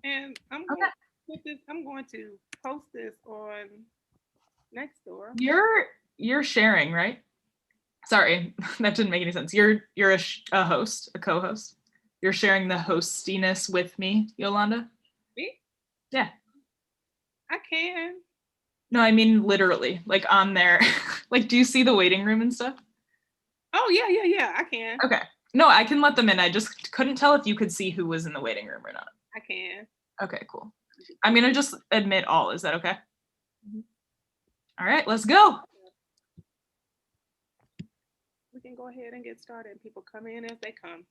And I'm going Okay. to put this. I'm going to post this on Nextdoor. You're sharing, right? Sorry, that didn't make any sense. You're a host, a co-host. You're sharing the hostiness with me, Yolanda. Me? Yeah. I can. No, I mean literally, like on there. Like, do you see the waiting room and stuff? Oh yeah, yeah, yeah. I can. Okay. No, I can let them in. I just couldn't tell if you could see who was in the waiting room or not. I can. Okay, cool. I'm gonna just admit all. Is that okay? All right, let's go. We can go ahead and get started. People come in as they come.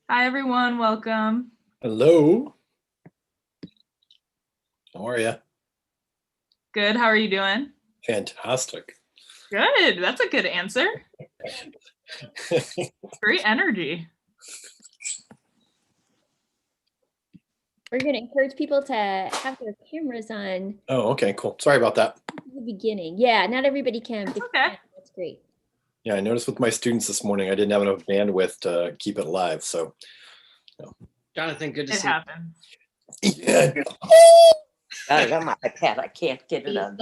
Hi, everyone. Welcome. Hello. How are you? Good. How are you doing? Fantastic. Good. That's a good answer. Great energy. We're going to encourage people to have their cameras on Oh, okay, cool. Sorry about that. at the beginning. Yeah, not everybody can. But Okay. That's great. Yeah, I noticed with my students this morning, I didn't have enough bandwidth to keep it live. So, Jonathan, good to It see happens. yeah, I got my iPad. I can't get it on.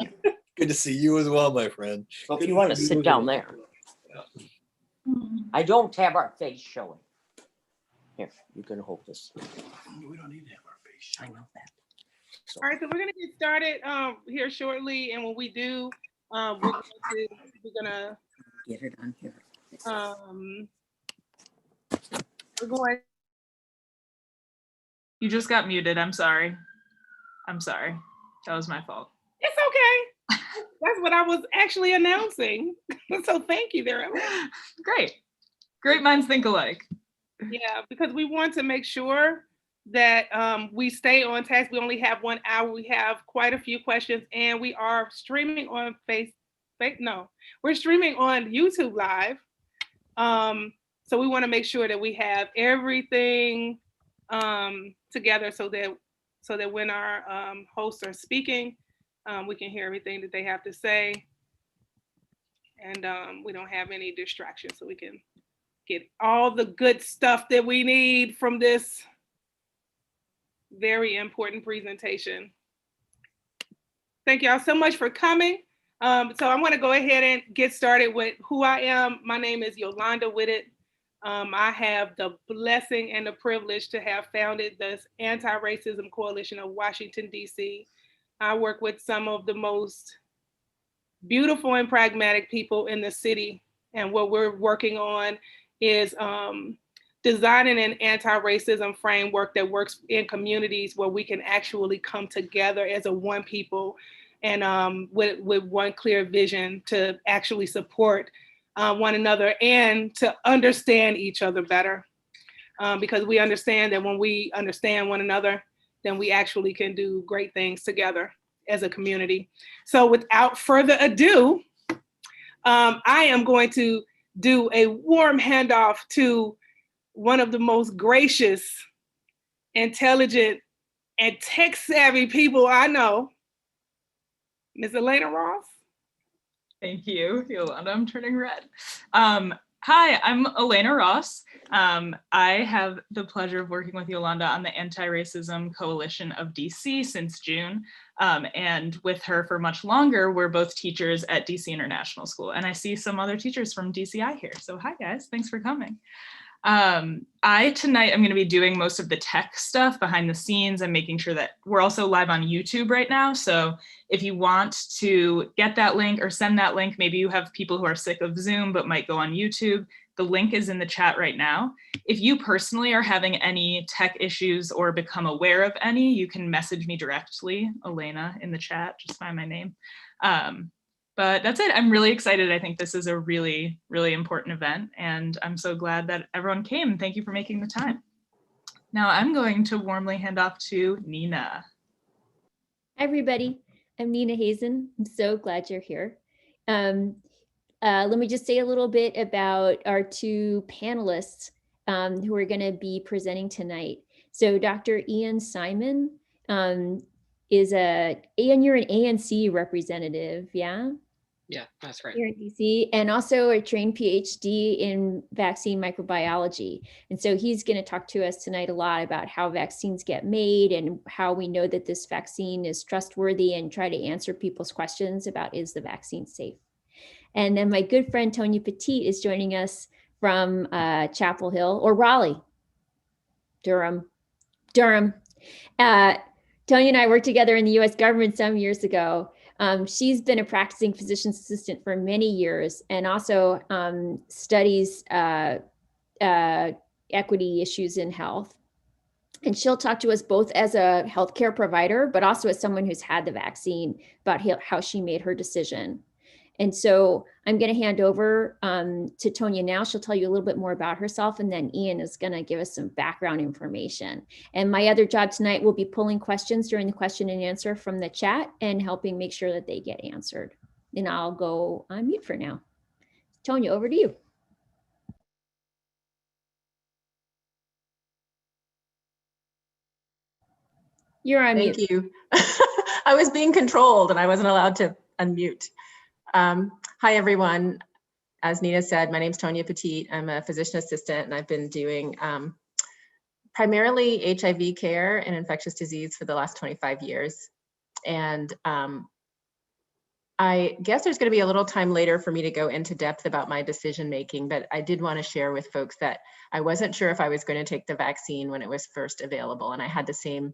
good to see you as well, my friend. So if you want to sit down there, I don't have our face showing. Here, you can hold this. We don't need to have our face. I know that. So, All right, so we're gonna get started here shortly, and when we do, we're gonna get it on here. we're going. You just got muted. I'm sorry. I'm sorry. That was my fault. It's okay. That's what I was actually announcing. So thank you there. Great. Great minds think alike. Yeah, because we want to make sure that we stay on task. We only have 1 hour. We have quite a few questions, and we are streaming on we're streaming on YouTube Live. So we want to make sure that we have everything together so that when our hosts are speaking, we can hear everything that they have to say, and we don't have any distractions, so we can get all the good stuff that we need from this very important presentation. Thank y'all so much for coming. So I'm going to go ahead and get started with who I am. My name is Yolanda Whitted. I have the blessing and the privilege to have founded the Anti-Racism Coalition of Washington, D.C. I work with some of the most beautiful and pragmatic people in the city. And what we're working on is designing an anti-racism framework that works in communities where we can actually come together as a one people and with one clear vision to actually support one another and to understand each other better. Because we understand that when we understand one another, then we actually can do great things together as a community. So without further ado, I am going to do a warm handoff to one of the most gracious, intelligent, and tech-savvy people I know, Ms. Elena Ross. Thank you, Yolanda. I'm turning red. Hi, I'm Elena Ross. I have the pleasure of working with Yolanda on the Anti-Racism Coalition of DC since June. And with her for much longer, we're both teachers at DC International School. And I see some other teachers from DCI here. So hi guys, thanks for coming. Tonight I'm going to be doing most of the tech stuff behind the scenes and making sure that we're also live on YouTube right now. So if you want to get that link or send that link, maybe you have people who are sick of Zoom but might go on YouTube. The link is in the chat right now. If you personally are having any tech issues or become aware of any, you can message me directly, Elena, in the chat, just find my name. But that's it. I'm really excited. I think this is a really, really important event, and I'm so glad that everyone came. Thank you for making the time. Now I'm going to warmly hand off to Nina. Hi, everybody. I'm Nina Hazen. I'm so glad you're here. Let me just say a little bit about our two panelists who are going to be presenting tonight. So Dr. Ian Simon you're an ANC representative, yeah? Yeah, that's right. here in DC, and also a trained PhD in vaccine microbiology. And so he's going to talk to us tonight a lot about how vaccines get made and how we know that this vaccine is trustworthy, and try to answer people's questions about, is the vaccine safe? And then my good friend Tonya Petit is joining us from Chapel Hill, or Raleigh, Durham. Tonya and I worked together in the US government some years ago. She's been a practicing physician's assistant for many years, and also studies equity issues in health. And she'll talk to us both as a healthcare provider, but also as someone who's had the vaccine, about how she made her decision. And so I'm going to hand over to Tonya now. She'll tell you a little bit more about herself, and then Ian is going to give us some background information. And my other job tonight will be pulling questions during the question and answer from the chat and helping make sure that they get answered. And I'll go on mute for now. Tonya, over to you. You're on mute. Thank you. I was being controlled and I wasn't allowed to unmute. Hi, everyone. As Nina said, my name is Tonya Petit. I'm a physician assistant, and I've been doing primarily HIV care and infectious disease for the last 25 years. And I guess there's going to be a little time later for me to go into depth about my decision making, but I did want to share with folks that I wasn't sure if I was going to take the vaccine when it was first available. And I had the same,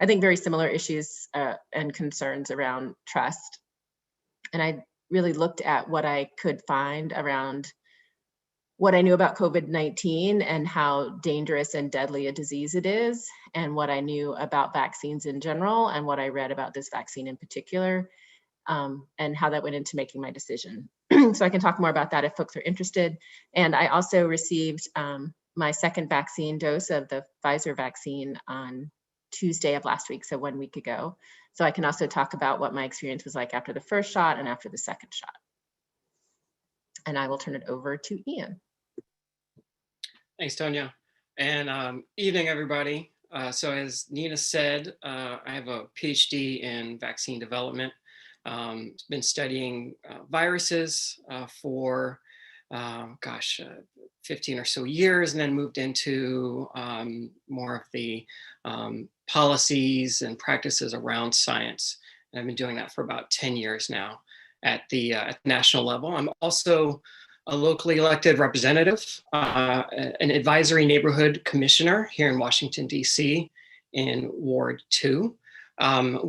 I think, very similar issues and concerns around trust. And I really looked at what I could find around what I knew about COVID-19 and how dangerous and deadly a disease it is, and what I knew about vaccines in general, and what I read about this vaccine in particular, and how that went into making my decision. So I can talk more about that if folks are interested. And I also received my second vaccine dose of the Pfizer vaccine on Tuesday of last week, so 1 week ago. So I can also talk about what my experience was like after the first shot and after the second shot. And I will turn it over to Ian. Thanks, Tonya. And evening, everybody. So as Nina said, I have a PhD in vaccine development. Been studying viruses for, 15 or so years, and then moved into more of the policies and practices around science. And I've been doing that for about 10 years now at the national level. I'm also a locally elected representative, an advisory neighborhood commissioner here in Washington, D.C. in Ward 2. I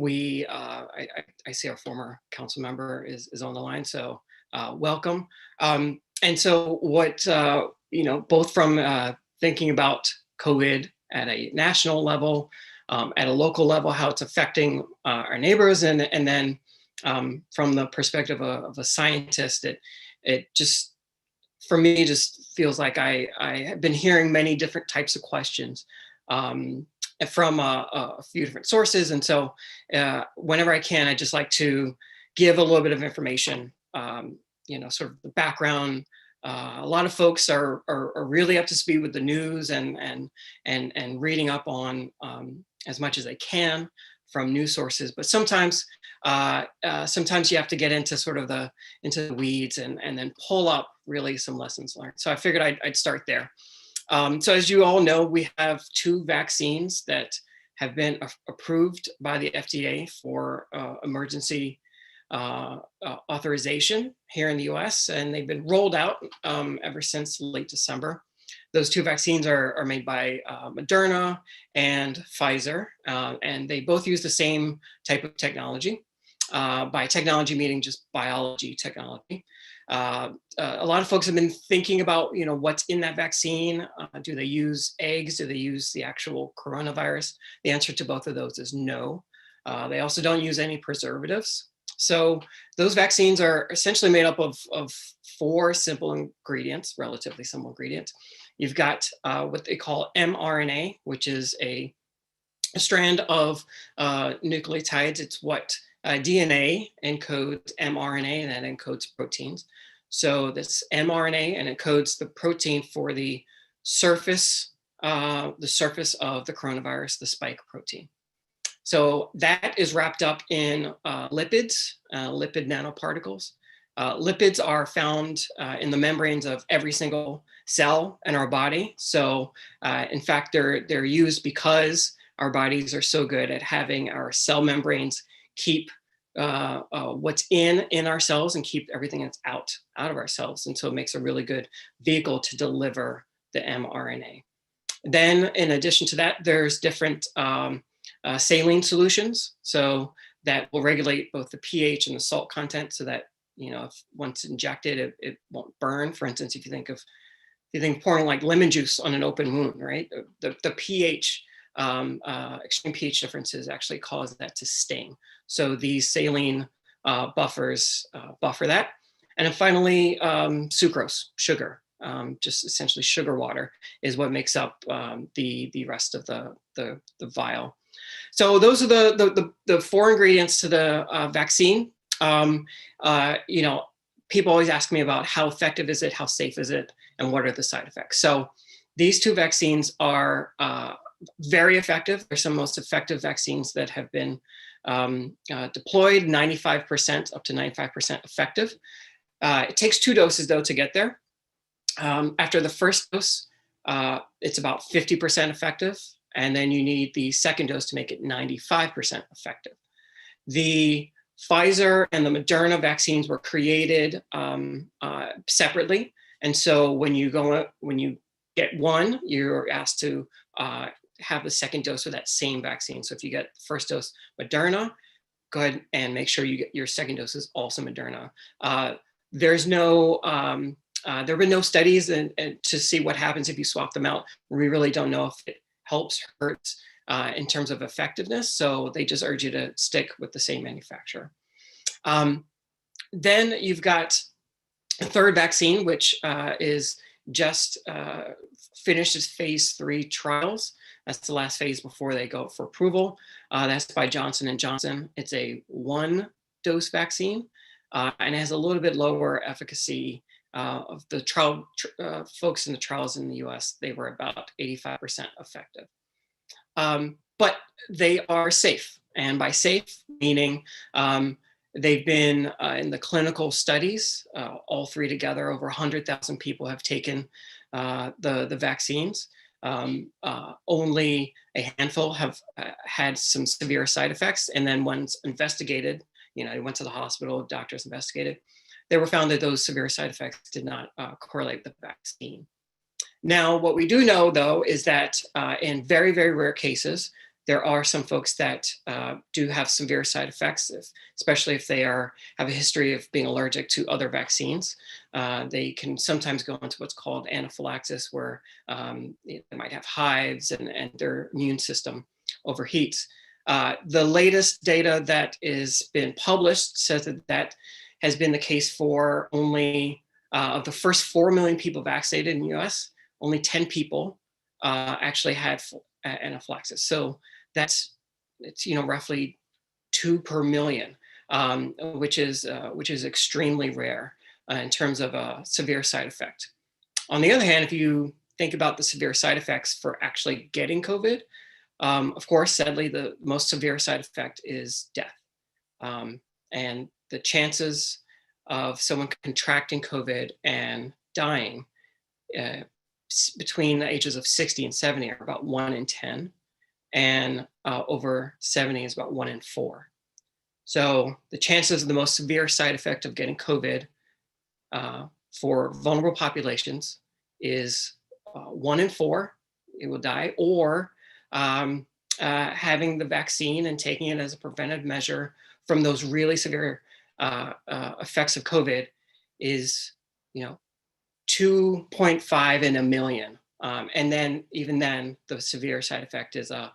see our former council member is on the line, so welcome. And so what, both from thinking about COVID at a national level, at a local level, how it's affecting our neighbors, and then from the perspective of a scientist, it just, for me, just feels like I have been hearing many different types of questions from a few different sources. And so whenever I can, I just like to give a little bit of information, sort of the background. A lot of folks are really up to speed with the news and reading up on as much as they can from news sources, but sometimes you have to get into sort of the weeds and then pull up really some lessons learned. So I figured I'd start there. So as you all know, we have 2 vaccines that have been approved by the FDA for emergency authorization here in the US, and they've been rolled out ever since late December. Those 2 vaccines are made by Moderna and Pfizer, and they both use the same type of technology. By technology meaning just biology technology. A lot of folks have been thinking about, what's in that vaccine. Do they use eggs? Do they use the actual coronavirus? The answer to both of those is no. They also don't use any preservatives. So those vaccines are essentially made up of 4 simple ingredients, relatively simple ingredients. You've got what they call mRNA, which is a strand of nucleotides. It's what DNA encodes mRNA, and that encodes proteins. So this mRNA, and encodes the protein for the surface of the coronavirus, the spike protein. So that is wrapped up in lipids, lipid nanoparticles. Lipids are found in the membranes of every single cell in our body. So in fact, they're used because our bodies are so good at having our cell membranes keep what's in our cells and keep everything that's out of our cells. And so it makes a really good vehicle to deliver the mRNA. Then in addition to that, there's different saline solutions. So that will regulate both the pH and the salt content so that, you know, if once injected, it won't burn. For instance, if you think pouring like lemon juice on an open wound, right? The pH, extreme pH differences actually cause that to sting. So these saline buffers buffer that. And then finally, sucrose, sugar, just essentially sugar water is what makes up the rest of the vial. So those are the 4 ingredients to the vaccine. You know, people always ask me about how effective is it, how safe is it, and what are the side effects. So these 2 vaccines are very effective. They're some of the most effective vaccines that have been deployed, 95%, up to 95% effective. It takes 2 doses though to get there. After the first dose, it's about 50% effective. And then you need the second dose to make it 95% effective. The Pfizer and the Moderna vaccines were created separately. And so when you get one, you're asked to have the second dose of that same vaccine. So if you get the first dose Moderna, go ahead and make sure you get your second dose is also Moderna. There's no, there have been no studies and to see what happens if you swap them out. We really don't know if it helps, hurts in terms of effectiveness. So they just urge you to stick with the same manufacturer. Then you've got a third vaccine, which is just finished its phase 3 trials. That's the last phase before they go for approval. That's by Johnson & Johnson. It's a 1-dose vaccine and it has a little bit lower efficacy of the trial folks in the trials in the US. They were about 85% effective. But they are safe. And by safe, meaning they've been in the clinical studies, all 3 together, over 100,000 people have taken the vaccines. Only a handful have had some severe side effects. And then once investigated, you know, they went to the hospital, doctors investigated, they were found that those severe side effects did not correlate with the vaccine. Now, what we do know, though, is that in very, very rare cases, there are some folks that do have severe side effects, especially if they have a history of being allergic to other vaccines. They can sometimes go into what's called anaphylaxis, where they might have hives and their immune system overheats. The latest data that has been published says that has been the case for only of the first 4 million people vaccinated in the US, only 10 people actually had anaphylaxis. So it's you know, roughly 2 per million, which is extremely rare in terms of a severe side effect. On the other hand, if you think about the severe side effects for actually getting COVID, of course, sadly, the most severe side effect is death. And the chances of someone contracting COVID and dying between the ages of 60 and 70 are about 1 in 10. And over 70 is about 1 in 4. So the chances of the most severe side effect of getting COVID for vulnerable populations is 1 in 4, it will die, or having the vaccine and taking it as a preventive measure from those really severe effects of COVID is, you know, 2.5 in a million. And then even then, the severe side effect is a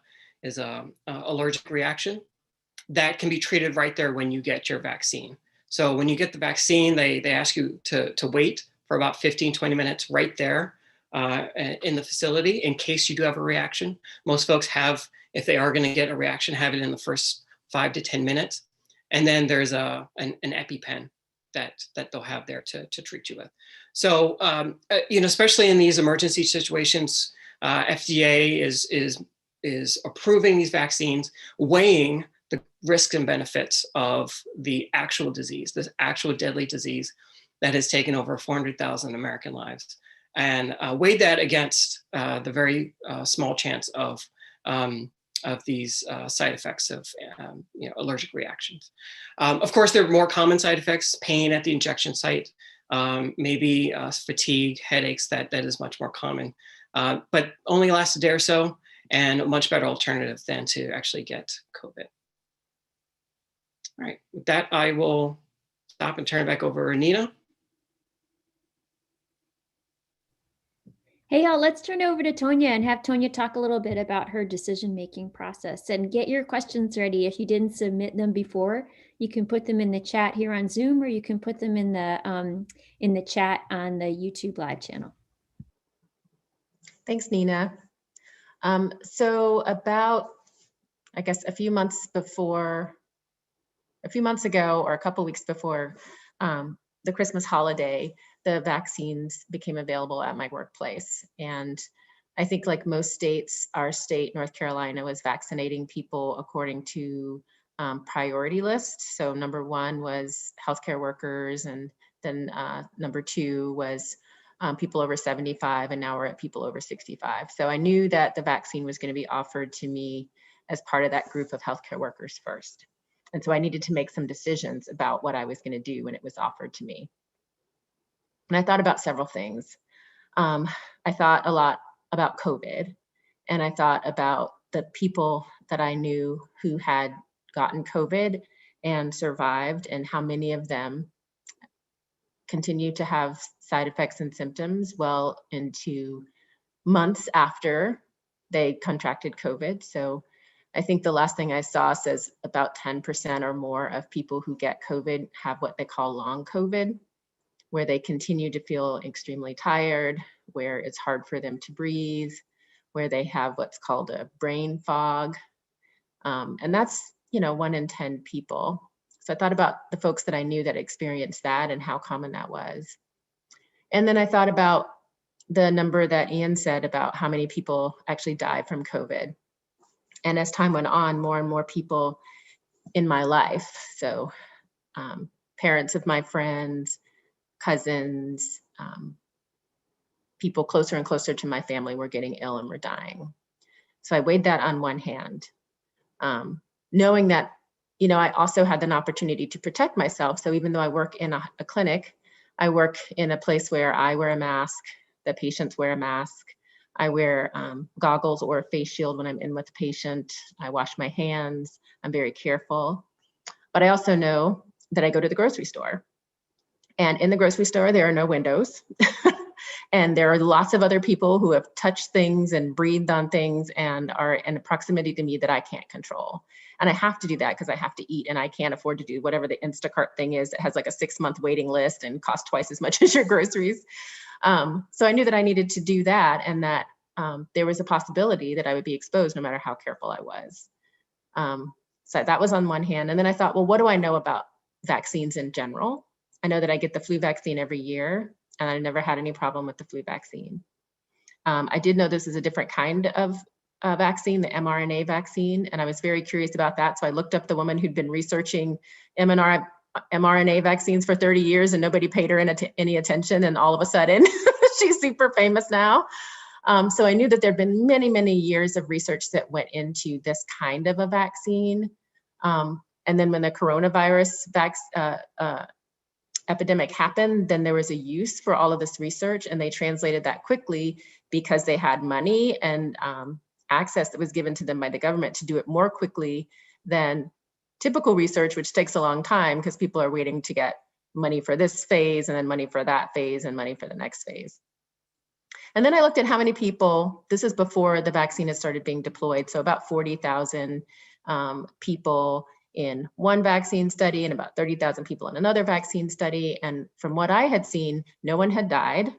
allergic reaction that can be treated right there when you get your vaccine. So when you get the vaccine, they ask you to wait for about 15-20 minutes right there in the facility in case you do have a reaction. Most folks have, if they are going to get a reaction, have it in the first 5 to 10 minutes. And then there's an EpiPen that they'll have there to treat you with. So, you know, especially in these emergency situations, FDA is approving these vaccines, weighing the risks and benefits of the actual disease, this actual deadly disease that has taken over 400,000 American lives, and weighed that against the very small chance of these side effects of allergic reactions. Of course, there are more common side effects: pain at the injection site, maybe fatigue, headaches. That is much more common, but only lasts a day or so, and a much better alternative than to actually get COVID. All right, with that, I will stop and turn it back over to Nina. Hey, y'all, let's turn over to Tonya and have Tonya talk a little bit about her decision-making process, and get your questions ready. If you didn't submit them before, you can put them in the chat here on Zoom, or you can put them in the chat on the YouTube live channel. Thanks, Nina. So about, I guess, a few months ago, or a couple weeks before the Christmas holiday, the vaccines became available at my workplace. And I think, like most states, our state, North Carolina, was vaccinating people according to priority lists. So number one was healthcare workers, and then number two was people over 75, and now we're at people over 65. So I knew that the vaccine was going to be offered to me as part of that group of healthcare workers first. And so I needed to make some decisions about what I was going to do when it was offered to me. And I thought about several things. I thought a lot about COVID, and I thought about the people that I knew who had gotten COVID and survived, and how many of them continue to have side effects and symptoms well into months after they contracted COVID. So I think the last thing I saw says about 10% or more of people who get COVID have what they call long COVID, where they continue to feel extremely tired, where it's hard for them to breathe, where they have what's called a brain fog. And that's, 1 in 10 people. So I thought about the folks that I knew that experienced that and how common that was. And then I thought about the number that Ian said about how many people actually die from COVID. And as time went on, more and more people in my life, so parents of my friends, cousins, people closer and closer to my family were getting ill and were dying. So I weighed that on one hand, knowing that, I also had an opportunity to protect myself. So even though I work in a clinic, I work in a place where I wear a mask, the patients wear a mask. I wear goggles or a face shield when I'm in with the patient. I wash my hands. I'm very careful. But I also know that I go to the grocery store. And in the grocery store, there are no windows. And there are lots of other people who have touched things and breathed on things and are in a proximity to me that I can't control. And I have to do that because I have to eat, and I can't afford to do whatever the Instacart thing is that has like a 6-month waiting list and costs twice as much as your groceries. So I knew that I needed to do that, and that there was a possibility that I would be exposed no matter how careful I was. So that was on one hand. And then I thought, well, what do I know about vaccines in general? I know that I get the flu vaccine every year, and I never had any problem with the flu vaccine. I did know this is a different kind of vaccine, the mRNA vaccine, and I was very curious about that. So I looked up the woman who'd been researching mRNA vaccines for 30 years, and nobody paid her any attention, and all of a sudden she's super famous now. So I knew that there'd been many, many years of research that went into this kind of a vaccine. And then when the coronavirus epidemic happened, then there was a use for all of this research, and they translated that quickly because they had money and access that was given to them by the government to do it more quickly than typical research, which takes a long time because people are waiting to get money for this phase and then money for that phase and money for the next phase. And then I looked at how many people, this is before the vaccine had started being deployed, so about 40,000 people in one vaccine study and about 30,000 people in another vaccine study. And from what I had seen, no one had died,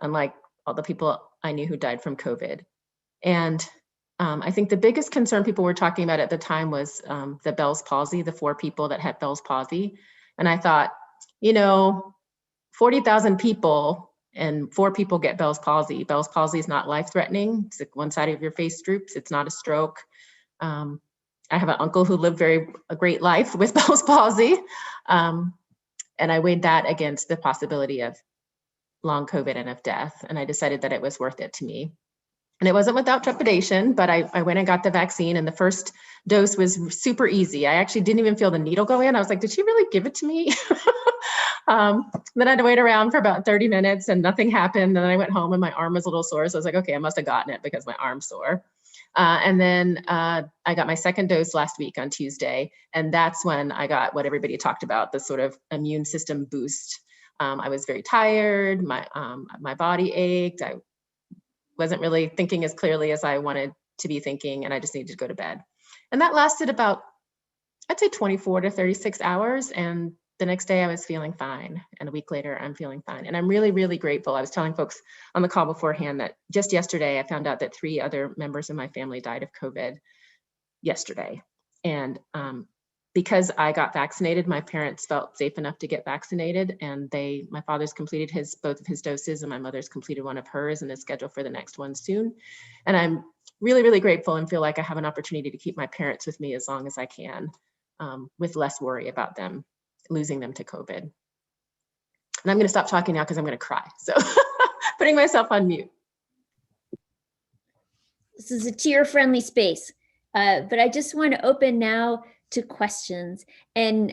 unlike all the people I knew who died from COVID. And I think the biggest concern people were talking about at the time was the Bell's palsy, the 4 people that had Bell's palsy. And I thought, 40,000 people and 4 people get Bell's palsy. Bell's palsy is not life-threatening. It's like one side of your face droops. It's not a stroke. I have an uncle who lived a great life with Bell's palsy. And I weighed that against the possibility of long COVID and of death. And I decided that it was worth it to me. And it wasn't without trepidation, but I went and got the vaccine, and the first dose was super easy. I actually didn't even feel the needle go in. I was like, did she really give it to me? Then I had to wait around for about 30 minutes and nothing happened. And then I went home and my arm was a little sore. So I was like, okay, I must have gotten it because my arm's sore. And then I got my second dose last week on Tuesday. And that's when I got what everybody talked about, the sort of immune system boost. I was very tired. My body ached. I wasn't really thinking as clearly as I wanted to be thinking, and I just needed to go to bed. And that lasted about, I'd say 24 to 36 hours. And the next day I was feeling fine. And a week later, I'm feeling fine. And I'm really, really grateful. I was telling folks on the call beforehand that just yesterday, I found out that 3 other members of my family died of COVID yesterday. And because I got vaccinated, my parents felt safe enough to get vaccinated, and my father's completed both of his doses, and my mother's completed one of hers and is scheduled for the next one soon. And I'm really, really grateful and feel like I have an opportunity to keep my parents with me as long as I can, with less worry about them losing them to COVID. And I'm going to stop talking now because I'm going to cry. So putting myself on mute. This is a tear-friendly space, but I just want to open now to questions. And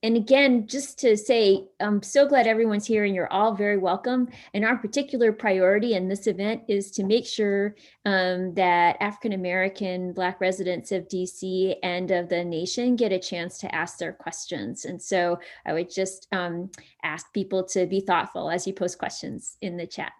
again, just to say, I'm so glad everyone's here and you're all very welcome. And our particular priority in this event is to make sure that African-American Black residents of DC and of the nation get a chance to ask their questions. And so I would just ask people to be thoughtful as you post questions in the chat.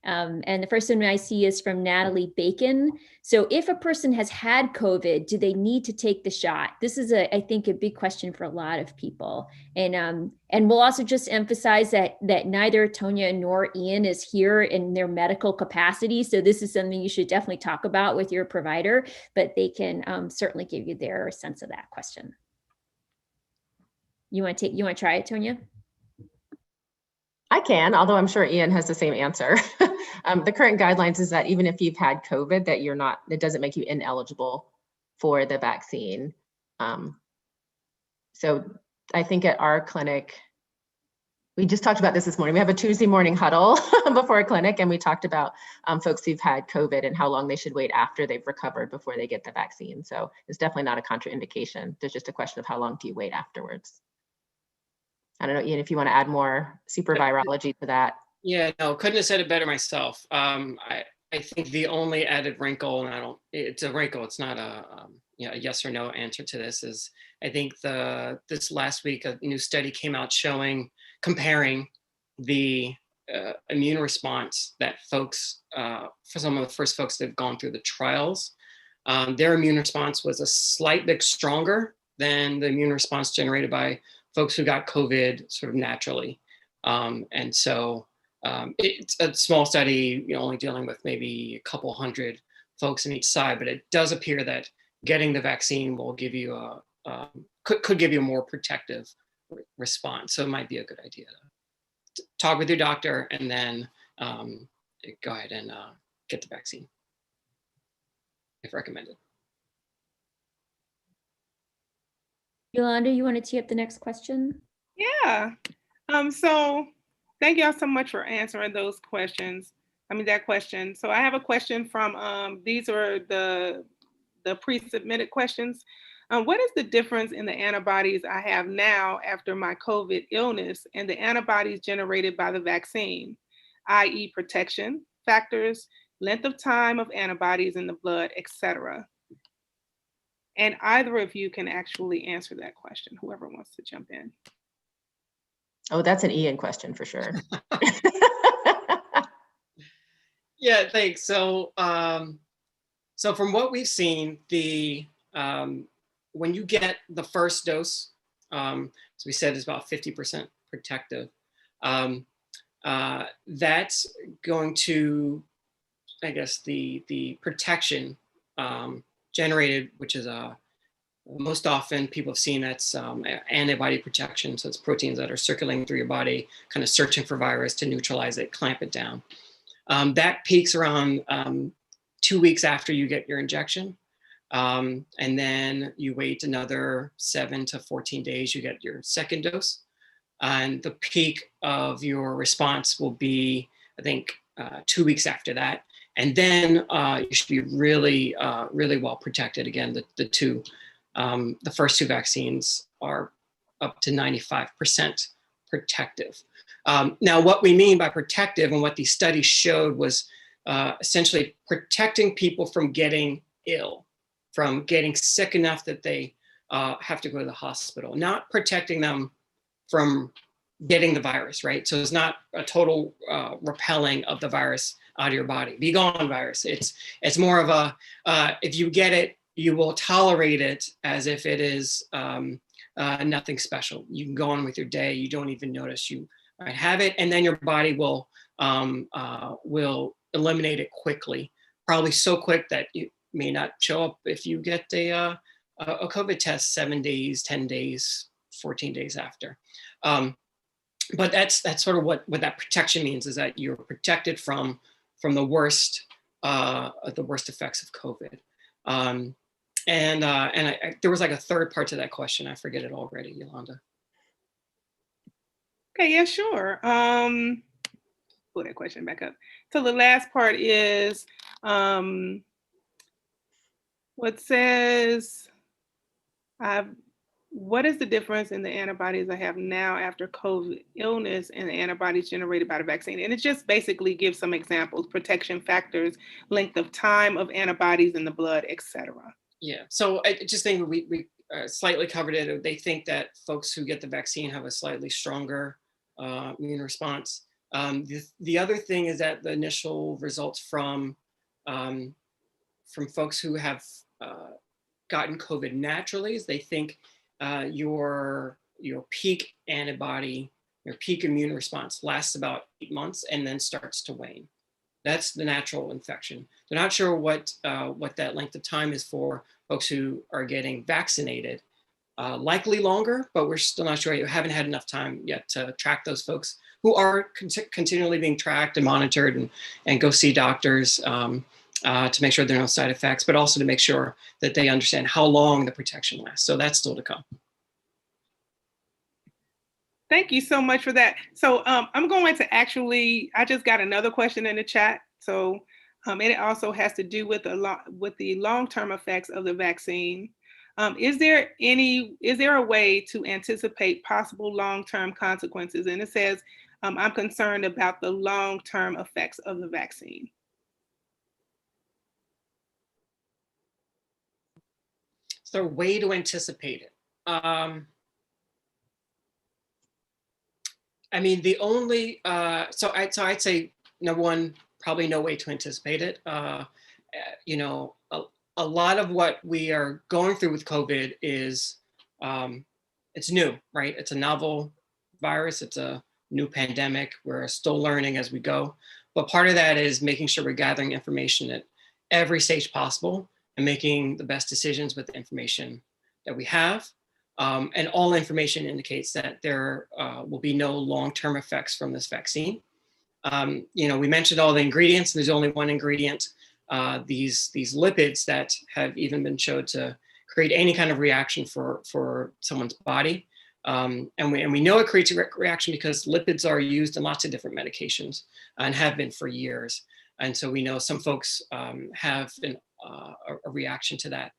And the first one I see is from Natalie Bacon. So if a person has had COVID, do they need to take the shot? This is, I think, a big question for a lot of people. And we'll also just emphasize that neither Tonya nor Ian is here in their medical capacity. So this is something you should definitely talk about with your provider, but they can certainly give you their sense of that question. You want to try it, Tonya? I can, although I'm sure Ian has the same answer. The current guidelines is that even if you've had COVID, that it doesn't make you ineligible for the vaccine. So I think at our clinic, we just talked about this morning. We have a Tuesday morning huddle before a clinic, and we talked about folks who've had COVID and how long they should wait after they've recovered before they get the vaccine. So it's definitely not a contraindication. There's just a question of how long do you wait afterwards. I don't know, Ian, if you want to add more super virology to that. Yeah, no, couldn't have said it better myself. I think the only added wrinkle, and it's a wrinkle, it's not a yes or no answer to this, is I think this last week a new study came out comparing the immune response that folks, for some of the first folks that have gone through the trials, their immune response was a slight bit stronger than the immune response generated by folks who got COVID sort of naturally. And so it's a small study, only dealing with maybe a couple hundred folks on each side, but it does appear that getting the vaccine will give you could give you a more protective response. So it might be a good idea to talk with your doctor and then go ahead and get the vaccine if recommended. Yolanda, you want to tee up the next question? Yeah. So thank y'all so much for answering those questions. That question. So I have a question from, these are the pre-submitted questions. What is the difference in the antibodies I have now after my COVID illness and the antibodies generated by the vaccine, i.e. protection factors, length of time of antibodies in the blood, etc.? And either of you can actually answer that question, whoever wants to jump in. Oh, that's an Ian question for sure. Yeah, thanks. So, so from what we've seen, when you get the first dose, so we said it's about 50% protective. That's going to, I guess, the protection generated, which is most often people have seen that's antibody protection. So it's proteins that are circulating through your body, kind of searching for virus to neutralize it, clamp it down. That peaks around 2 weeks after you get your injection. And then you wait another 7 to 14 days, you get your second dose. And the peak of your response will be, I think, 2 weeks after that. And then you should be really, really well protected. Again, the first two vaccines are up to 95% protective. Now, what we mean by protective and what these studies showed was essentially protecting people from getting ill, from getting sick enough that they have to go to the hospital, not protecting them from getting the virus, right? So it's not a total repelling of the virus out of your body. Be gone, virus. It's more of a, if you get it, you will tolerate it as if it is nothing special. You can go on with your day. You don't even notice you might have it. And then your body will eliminate it quickly, probably so quick that you may not show up if you get a COVID test 7 days, 10 days, 14 days after. But that's sort of what that protection means, is that you're protected from the worst effects of COVID. And there was like a third part to that question. I forget it already, Yolanda. Okay, yeah, sure. Pull that question back up. So the last part is what says, what is the difference in the antibodies I have now after COVID illness and the antibodies generated by the vaccine? And it just basically gives some examples: protection factors, length of time of antibodies in the blood, etc. Yeah, so I just think we slightly covered it. They think that folks who get the vaccine have a slightly stronger immune response. The other thing is that the initial results from folks who have gotten COVID naturally is they think your peak antibody, your peak immune response lasts about 8 months and then starts to wane. That's the natural infection. They're not sure what that length of time is for folks who are getting vaccinated. Likely longer, but we're still not sure. You haven't had enough time yet to track those folks who are continually being tracked and monitored, and go see doctors to make sure there are no side effects, but also to make sure that they understand how long the protection lasts. So that's still to come. Thank you so much for that. So I'm going to I just got another question in the chat. So it also has to do with the long-term effects of the vaccine. Is there a way to anticipate possible long-term consequences? And it says, I'm concerned about the long-term effects of the vaccine. Is there a way to anticipate it? I mean, the only, so I'd say, number one, probably no way to anticipate it. You know, a lot of what we are going through with COVID is, it's new, right? It's a novel virus. It's a new pandemic. We're still learning as we go. But part of that is making sure we're gathering information at every stage possible and making the best decisions with the information that we have. And all information indicates that there will be no long-term effects from this vaccine. You know, we mentioned all the ingredients. There's only one ingredient, these lipids that have even been shown to create any kind of reaction for someone's body. And we know it creates a reaction because lipids are used in lots of different medications and have been for years. And so we know some folks have a reaction to that.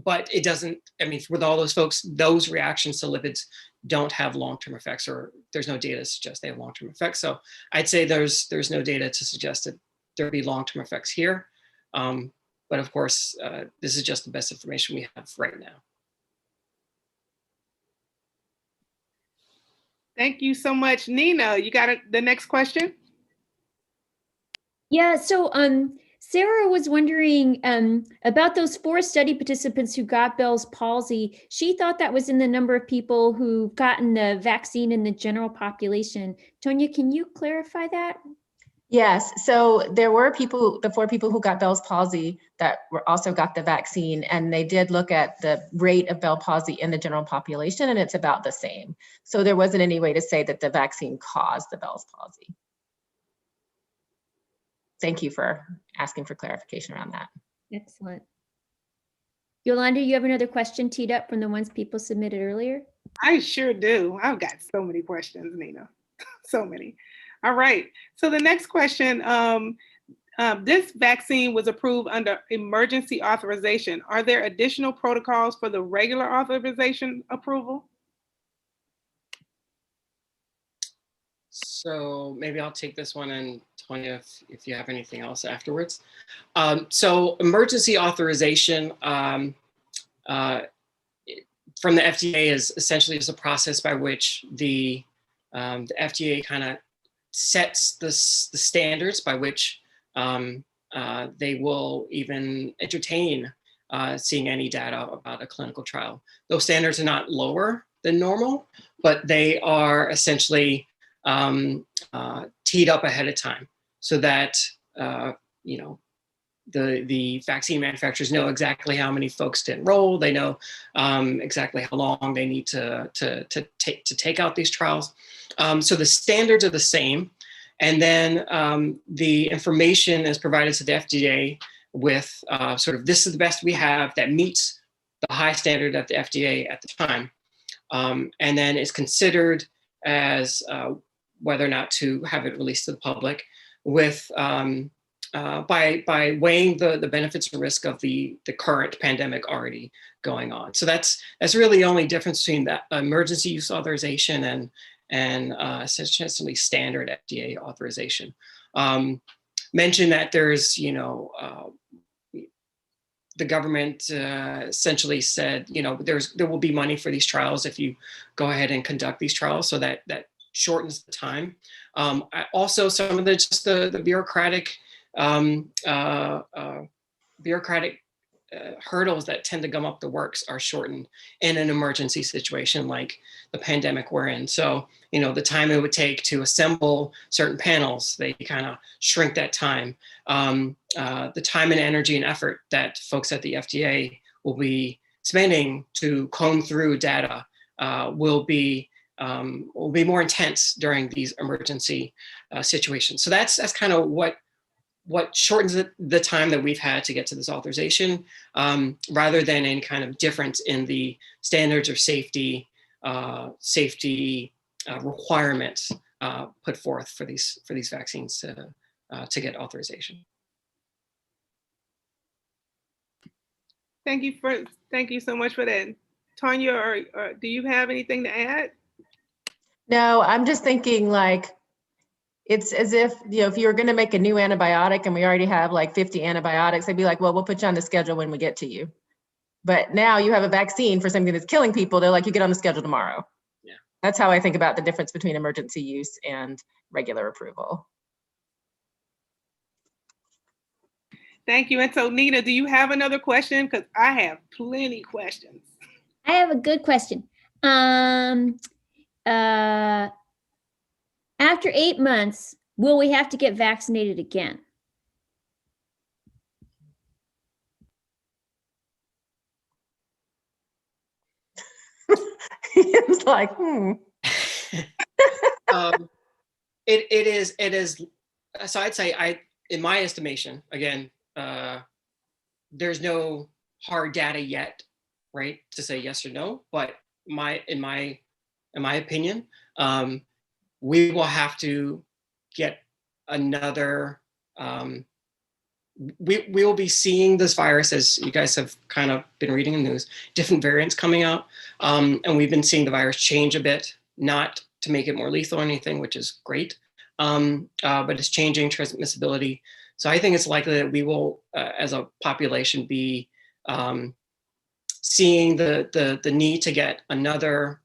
But it doesn't, I mean, with all those folks, those reactions to lipids don't have long-term effects, or there's no data to suggest they have long-term effects. So I'd say there's no data to suggest that there'd be long-term effects here. But of course, this is just the best information we have right now. Thank you so much. Nina, you got the next question? Yeah, so Sarah was wondering about those 4 study participants who got Bell's palsy. She thought that was in the number of people who've gotten the vaccine in the general population. Tonya, can you clarify that? Yes, so there were people, the 4 people who got Bell's palsy that also got the vaccine, and they did look at the rate of Bell's palsy in the general population, and it's about the same. So there wasn't any way to say that the vaccine caused the Bell's palsy. Thank you for asking for clarification around that. Excellent. Yolanda, you have another question teed up from the ones people submitted earlier? I sure do. I've got so many questions, Nina. So many. All right. So the next question, this vaccine was approved under emergency authorization. Are there additional protocols for the regular authorization approval? So maybe I'll take this one, and Tonya, if you have anything else afterwards. So emergency authorization from the FDA is essentially just a process by which the FDA kind of sets the standards by which they will even entertain seeing any data about a clinical trial. Those standards are not lower than normal, but they are essentially teed up ahead of time so that you know, the vaccine manufacturers know exactly how many folks to enroll. They know exactly how long they need to take out these trials. So the standards are the same, and then the information is provided to the FDA with sort of, this is the best we have that meets the high standard at the FDA at the time, and then it's considered as whether or not to have it released to the public with by weighing the benefits and risk of the current pandemic already going on. So that's really the only difference between that emergency use authorization and essentially standard FDA authorization. Mention that there's, you know, the government essentially said, you know, there will be money for these trials if you go ahead and conduct these trials, so that shortens the time. Also, some of the bureaucratic hurdles that tend to gum up the works are shortened in an emergency situation like the pandemic we're in. So, you know, the time it would take to assemble certain panels, they kind of shrink that time. The time and energy and effort that folks at the FDA will be spending to comb through data will be more intense during these emergency situations. So that's kind of what shortens the time that we've had to get to this authorization, rather than any kind of difference in the standards or safety requirements put forth for these vaccines to get authorization. Thank you so much for that. Tonya, or do you have anything to add? No, I'm just thinking like, it's as if, you know, if you were going to make a new antibiotic and we already have like 50 antibiotics, I'd be like, well, we'll put you on the schedule when we get to you. But now you have a vaccine for something that's killing people. They're like, you get on the schedule tomorrow. Yeah. That's how I think about the difference between emergency use and regular approval. Thank you. And so, Nina, do you have another question? Because I have plenty questions. I have a good question. After 8 months, will we have to get vaccinated again? It's like, It is. So I'd say, in my estimation, again, there's no hard data yet, right, to say yes or no. But in my opinion, we will have to get another. We will be seeing this virus, as you guys have kind of been reading in the news, different variants coming out, and we've been seeing the virus change a bit, not to make it more lethal or anything, which is great, but it's changing transmissibility. So I think it's likely that we will, as a population, be seeing the need to get another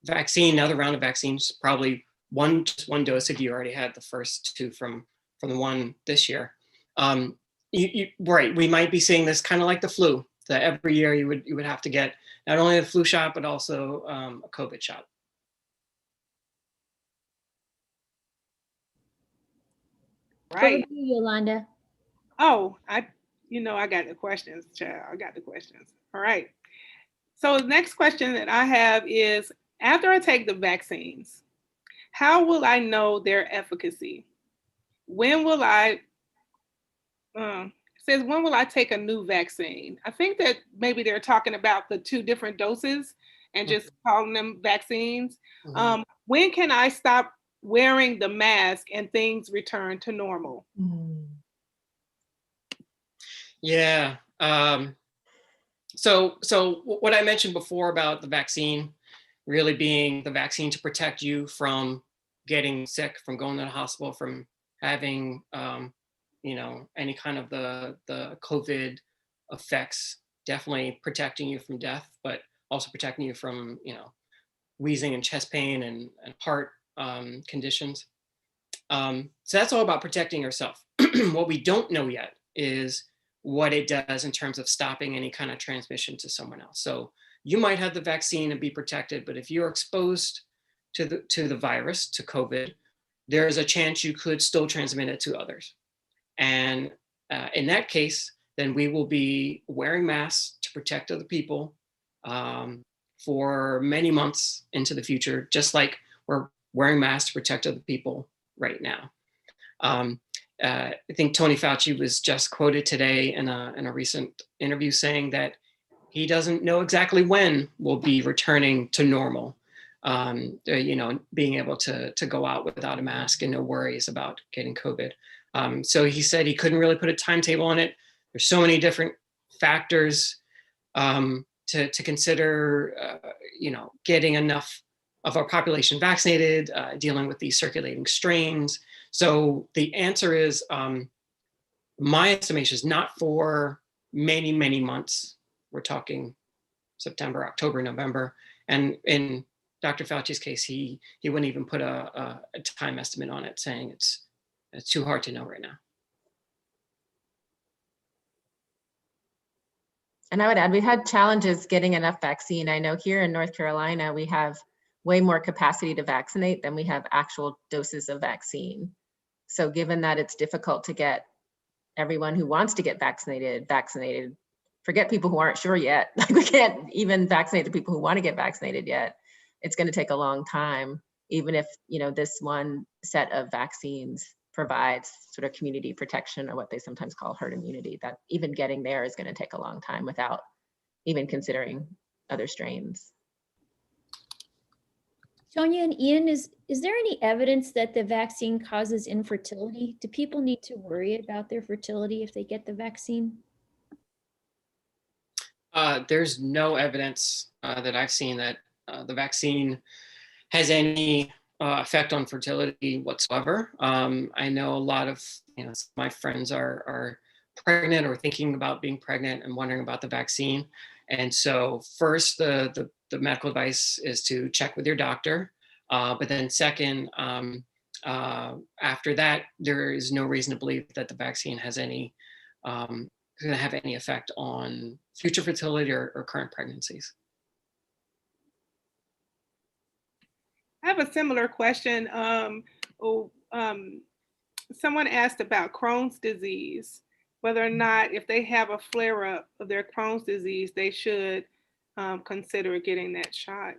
vaccine, another round of vaccines, probably one dose if you already had the first two from the one this year. Right, we might be seeing this kind of like the flu, that every year you would have to get not only a flu shot, but also a COVID shot. Right. Over to you, Yolanda. Oh, I got the questions, child. I got the questions. All right. So the next question that I have is, after I take the vaccines, how will I know their efficacy? When will I, says, when will I take a new vaccine? I think that maybe they're talking about the 2 different doses and just calling them vaccines. Mhm. When can I stop wearing the mask and things return to normal? Yeah. So what I mentioned before about the vaccine really being the vaccine to protect you from getting sick, from going to the hospital, from having, any kind of the COVID effects, definitely protecting you from death, but also protecting you from, wheezing and chest pain and heart conditions. So that's all about protecting yourself. What we don't know yet is what it does in terms of stopping any kind of transmission to someone else. So you might have the vaccine and be protected, but if you're exposed to the virus, to COVID, there's a chance you could still transmit it to others. And in that case, then we will be wearing masks to protect other people for many months into the future, just like we're wearing masks to protect other people right now. I think Tony Fauci was just quoted today in a recent interview saying that he doesn't know exactly when we'll be returning to normal. Being able to go out without a mask and no worries about getting COVID. So he said he couldn't really put a timetable on it. There's so many different factors to consider, getting enough of our population vaccinated, dealing with these circulating strains. So the answer is, my estimation is not for many, many months. We're talking September, October, November. And in Dr. Fauci's case, he wouldn't even put a time estimate on it, saying it's too hard to know right now. And I would add, we've had challenges getting enough vaccine. I know here in North Carolina, we have way more capacity to vaccinate than we have actual doses of vaccine. So given that it's difficult to get everyone who wants to get vaccinated, forget people who aren't sure yet. Like, we can't even vaccinate the people who want to get vaccinated yet. It's going to take a long time, even if, this one set of vaccines provides sort of community protection, or what they sometimes call herd immunity, that even getting there is going to take a long time without even considering other strains. Tonya and Ian, is there any evidence that the vaccine causes infertility? Do people need to worry about their fertility if they get the vaccine? There's no evidence that I've seen that the vaccine has any effect on fertility whatsoever. I know a lot of my friends are pregnant or thinking about being pregnant and wondering about the vaccine. And so first, the medical advice is to check with your doctor. But then second, after that, there is no reason to believe that the vaccine has any going to have any effect on future fertility or current pregnancies. I have a similar question. Someone asked about Crohn's disease, whether or not if they have a flare-up of their Crohn's disease, they should consider getting that shot.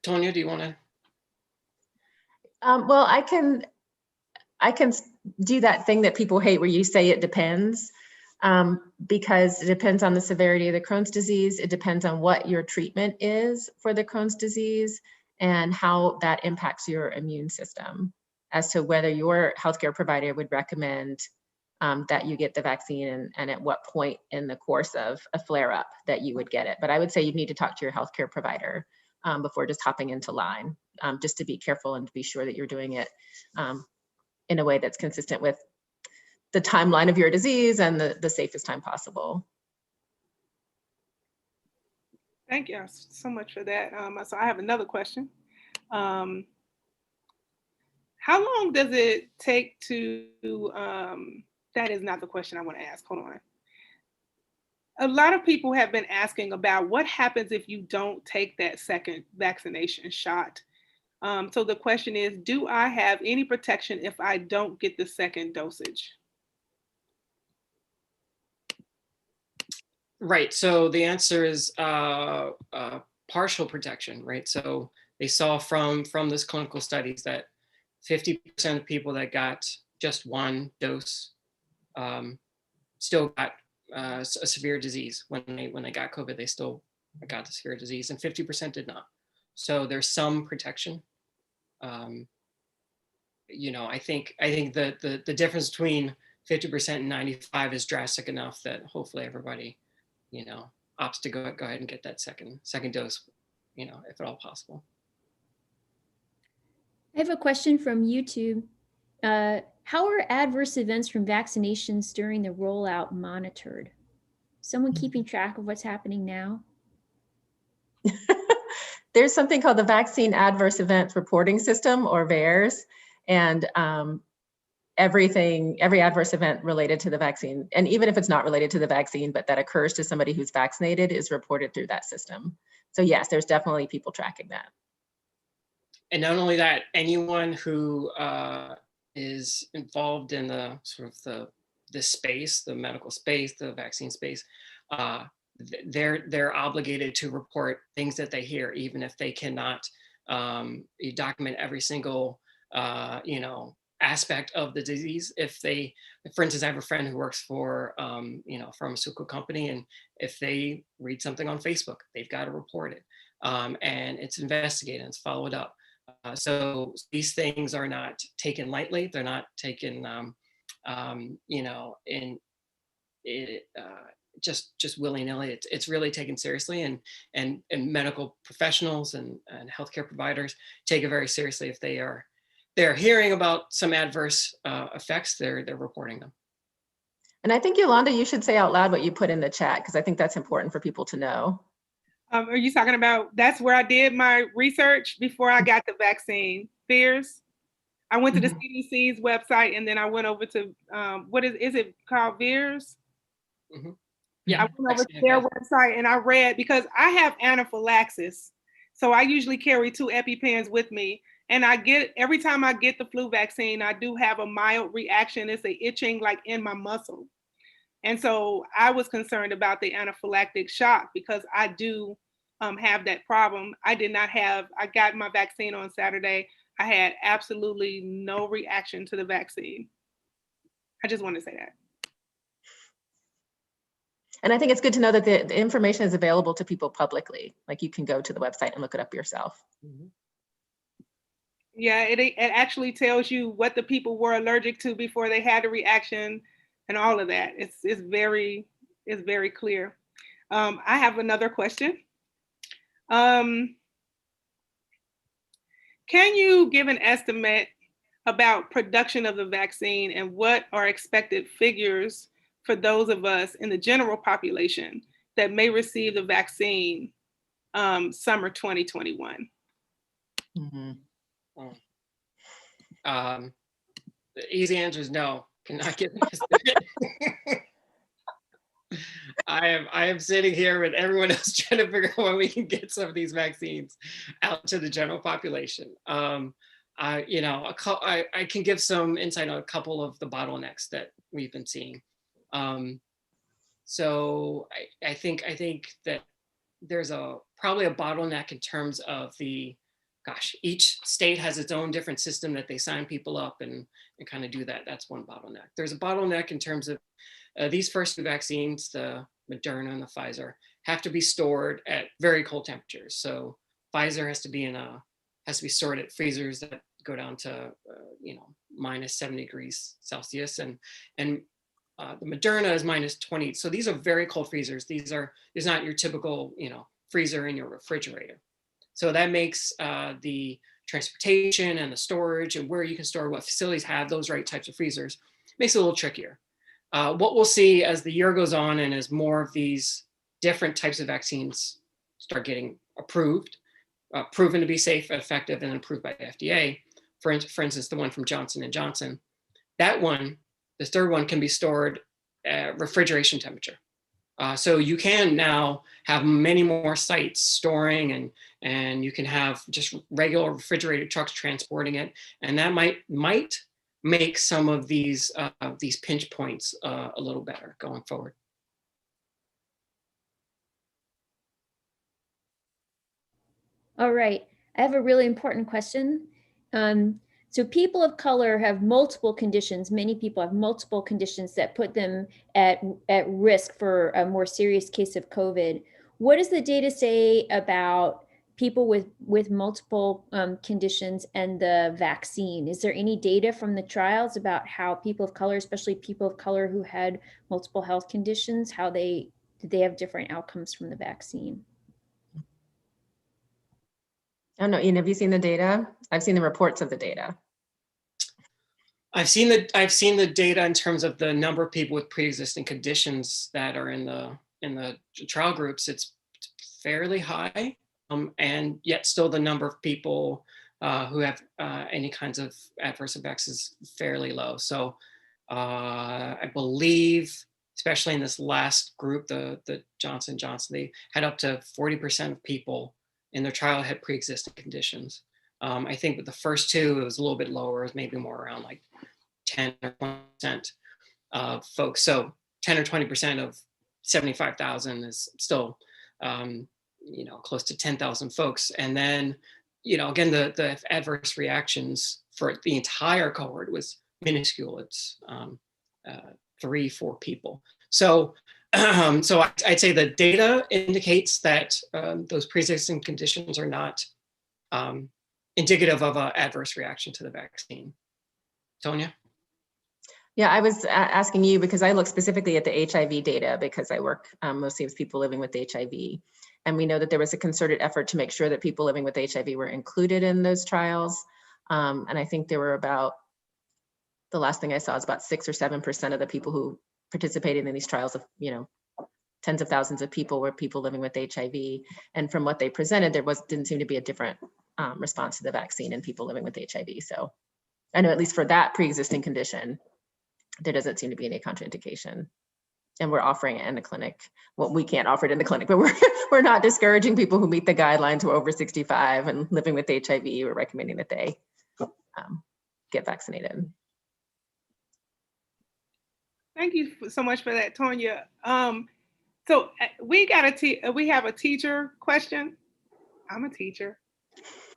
Tonya, do you want to? Well, I can do that thing that people hate where you say it depends, because it depends on the severity of the Crohn's disease. It depends on what your treatment is for the Crohn's disease and how that impacts your immune system as to whether your healthcare provider would recommend that you get the vaccine and at what point in the course of a flare-up that you would get it. But I would say you need to talk to your healthcare provider before just hopping into line, just to be careful and to be sure that you're doing it in a way that's consistent with the timeline of your disease and the safest time possible. Thank you so much for that. So I have another question. How long does it take to, that is not the question I want to ask, hold on. A lot of people have been asking about what happens if you don't take that second vaccination shot. So the question is, do I have any protection if I don't get the second dosage? Right. So the answer is partial protection, right? So they saw from this clinical studies that 50% of people that got just one dose still got a severe disease. When they got COVID, they still got the severe disease, and 50% did not. So there's some protection. You know, I think the difference between 50% and 95 is drastic enough that hopefully everybody, you know, opts to go ahead and get that second dose, you know, if at all possible. I have a question from YouTube. How are adverse events from vaccinations during the rollout monitored? Someone keeping track of what's happening now? There's something called the Vaccine Adverse Events Reporting System, or VAERS, and every adverse event related to the vaccine, and even if it's not related to the vaccine, but that occurs to somebody who's vaccinated, is reported through that system. So yes, there's definitely people tracking that. And not only that, anyone who is involved in the sort of the space, the medical space, the vaccine space, they're obligated to report things that they hear, even if they cannot document every single you know, aspect of the disease. If they, for instance, I have a friend who works for you know, a pharmaceutical company, and if they read something on Facebook, they've got to report it, and it's investigated and it's followed up. So these things are not taken lightly. They're not taken, you know, just willy-nilly. It's really taken seriously, and medical professionals and healthcare providers take it very seriously. If they're hearing about some adverse effects, they're reporting them. And I think, Yolanda, you should say out loud what you put in the chat, because I think that's important for people to know. Are you talking about, that's where I did my research before I got the vaccine? VAERS? I went to the CDC's website, and then I went over to, what is it called, VAERS? Yeah, I went over to their website and I read, because I have anaphylaxis. So I usually carry 2 EpiPens with me. And every time I get the flu vaccine, I do have a mild reaction. It's a itching like in my muscle. And so I was concerned about the anaphylactic shock, because I do have that problem. I got my vaccine on Saturday. I had absolutely no reaction to the vaccine. I just want to say that. And I think it's good to know that the information is available to people publicly. Like, you can go to the website and look it up yourself. Yeah, it actually tells you what the people were allergic to before they had a reaction and all of that. It's very clear. I have another question. Can you give an estimate about production of the vaccine, and what are expected figures for those of us in the general population that may receive the vaccine summer 2021? The easy answer is no. Cannot give. I am sitting here with everyone else trying to figure out when we can get some of these vaccines out to the general population. You know, I can give some insight on a couple of the bottlenecks that we've been seeing. So I think that there's probably a bottleneck in terms of each state has its own different system that they sign people up and kind of do that. That's one bottleneck. There's a bottleneck in terms of these first 2 vaccines, the Moderna and the Pfizer, have to be stored at very cold temperatures. So Pfizer has to be stored at freezers that go down to you know, -70 degrees Celsius, and the Moderna is -20. So these are very cold freezers. These not your typical, you know, freezer in your refrigerator. So that makes the transportation and the storage and where you can store, what facilities have those right types of freezers, makes it a little trickier. What we'll see as the year goes on, and as more of these different types of vaccines start getting approved, proven to be safe, effective, and approved by the FDA, for instance, the one from Johnson & Johnson, that one, the third one, can be stored at refrigeration temperature. So you can now have many more sites storing, and you can have just regular refrigerated trucks transporting it, and that might make some of these pinch points a little better going forward. All right, I have a really important question. So people of color have multiple conditions. Many people have multiple conditions that put them at risk for a more serious case of COVID. What does the data say about people with multiple conditions and the vaccine? Is there any data from the trials about how people of color, especially people of color who had multiple health conditions, did they have different outcomes from the vaccine? I don't know, Ian, have you seen the data? I've seen the reports of the data. I've seen the data in terms of the number of people with pre-existing conditions that are in the trial groups. It's fairly high, and yet still the number of people who have any kinds of adverse effects is fairly low. So I believe, especially in this last group, the Johnson & Johnson, they had up to 40% of people in their trial had pre-existing conditions. I think with the first two, it was a little bit lower. It was maybe more around like 10 or 20% of folks. So 10 or 20% of 75,000 is still, close to 10,000 folks. And then, again, the adverse reactions for the entire cohort was minuscule. It's 3-4 people. So I'd say the data indicates that those pre-existing conditions are not indicative of an adverse reaction to the vaccine. Tonya? Yeah, I was asking you because I look specifically at the HIV data because I work mostly with people living with HIV. And we know that there was a concerted effort to make sure that people living with HIV were included in those trials. And I think there were the last thing I saw is about 6 or 7% of the people who participated in these trials of, tens of thousands of people were people living with HIV. And from what they presented, didn't seem to be a different response to the vaccine in people living with HIV. So I know at least for that pre-existing condition, there doesn't seem to be any contraindication. And we're offering it in the clinic. Well, we can't offer it in the clinic, but we're not discouraging people who meet the guidelines who are over 65 and living with HIV. We're recommending that they get vaccinated. Thank you so much for that, Tonya. So we have a teacher question. I'm a teacher.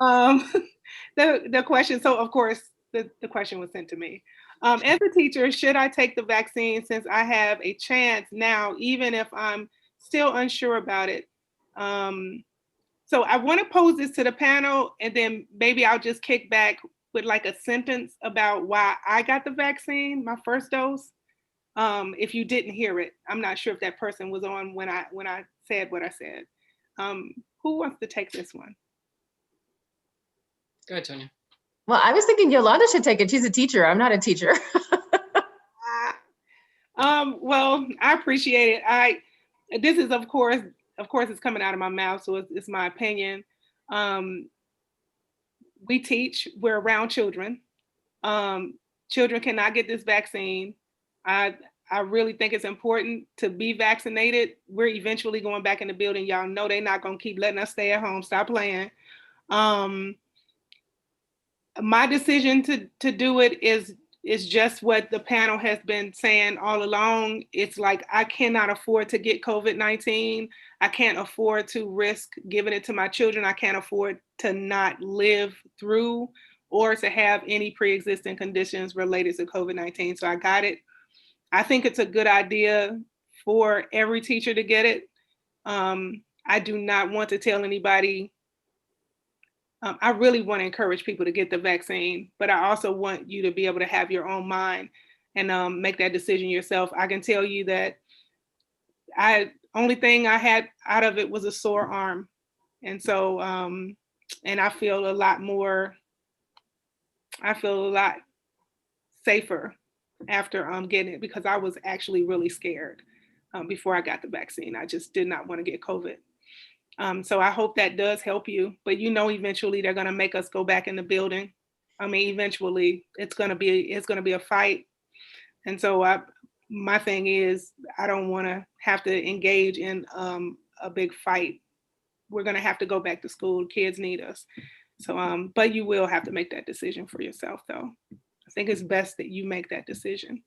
The question, so of course, the question was sent to me. As a teacher, should I take the vaccine since I have a chance now, even if I'm still unsure about it? So I want to pose this to the panel, and then maybe I'll just kick back with like a sentence about why I got the vaccine, my first dose. If you didn't hear it, I'm not sure if that person was on when I said what I said. Who wants to take this one? Go ahead, Tonya. Well, I was thinking Yolanda should take it. She's a teacher. I'm not a teacher. Well, I appreciate it. This is, of course, it's coming out of my mouth, so it's my opinion. We teach, we're around children. Children cannot get this vaccine. I really think it's important to be vaccinated. We're eventually going back in the building. Y'all know they're not gonna keep letting us stay at home. Stop playing. My decision to do it is just what the panel has been saying all along. It's like, I cannot afford to get COVID-19. I can't afford to risk giving it to my children. I can't afford to not live through or to have any pre-existing conditions related to COVID-19. So I got it. I think it's a good idea for every teacher to get it. I do not want to tell anybody. I really want to encourage people to get the vaccine, but I also want you to be able to have your own mind and make that decision yourself. I can tell you that only thing I had out of it was a sore arm. And so, and I feel a lot safer after getting it, because I was actually really scared before I got the vaccine. I just did not want to get COVID. So I hope that does help you, but eventually they're going to make us go back in the building. I mean, eventually it's going to be a fight. And so my thing is, I don't want to have to engage in a big fight. We're going to have to go back to school. Kids need us. So, but you will have to make that decision for yourself though. I think it's best that you make that decision.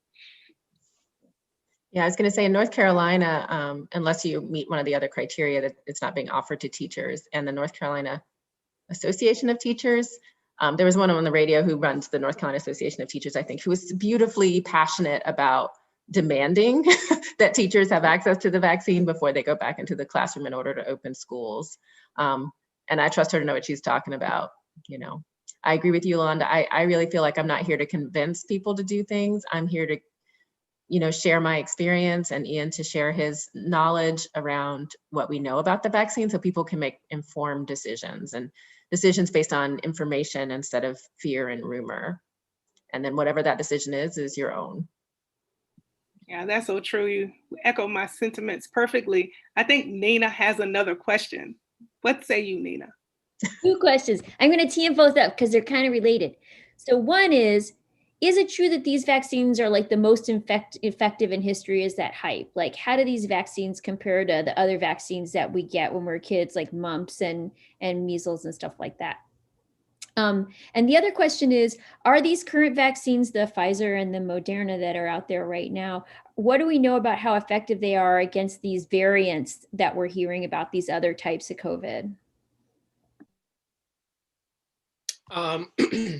Yeah, I was going to say in North Carolina, unless you meet one of the other criteria, that it's not being offered to teachers, and the North Carolina Association of Teachers There was one on the radio who runs the North Carolina Association of Teachers, I think, who was beautifully passionate about demanding that teachers have access to the vaccine before they go back into the classroom in order to open schools. And I trust her to know what she's talking about. You know, I agree with you, Yolanda. I really feel like I'm not here to convince people to do things. I'm here to, you know, share my experience, and Ian to share his knowledge around what we know about the vaccine so people can make informed decisions, and decisions based on information instead of fear and rumor. And then whatever that decision is your own. Yeah, that's so true. You echo my sentiments perfectly. I think Nina has another question. What say you, Nina? 2 questions. I'm going to tee them both up because they're kind of related. So one is it true that these vaccines are like the most effective in history? Is that hype? Like, how do these vaccines compare to the other vaccines that we get when we're kids, like mumps and measles and stuff like that? And the other question is, are these current vaccines, the Pfizer and the Moderna that are out there right now, what do we know about how effective they are against these variants that we're hearing about, these other types of COVID?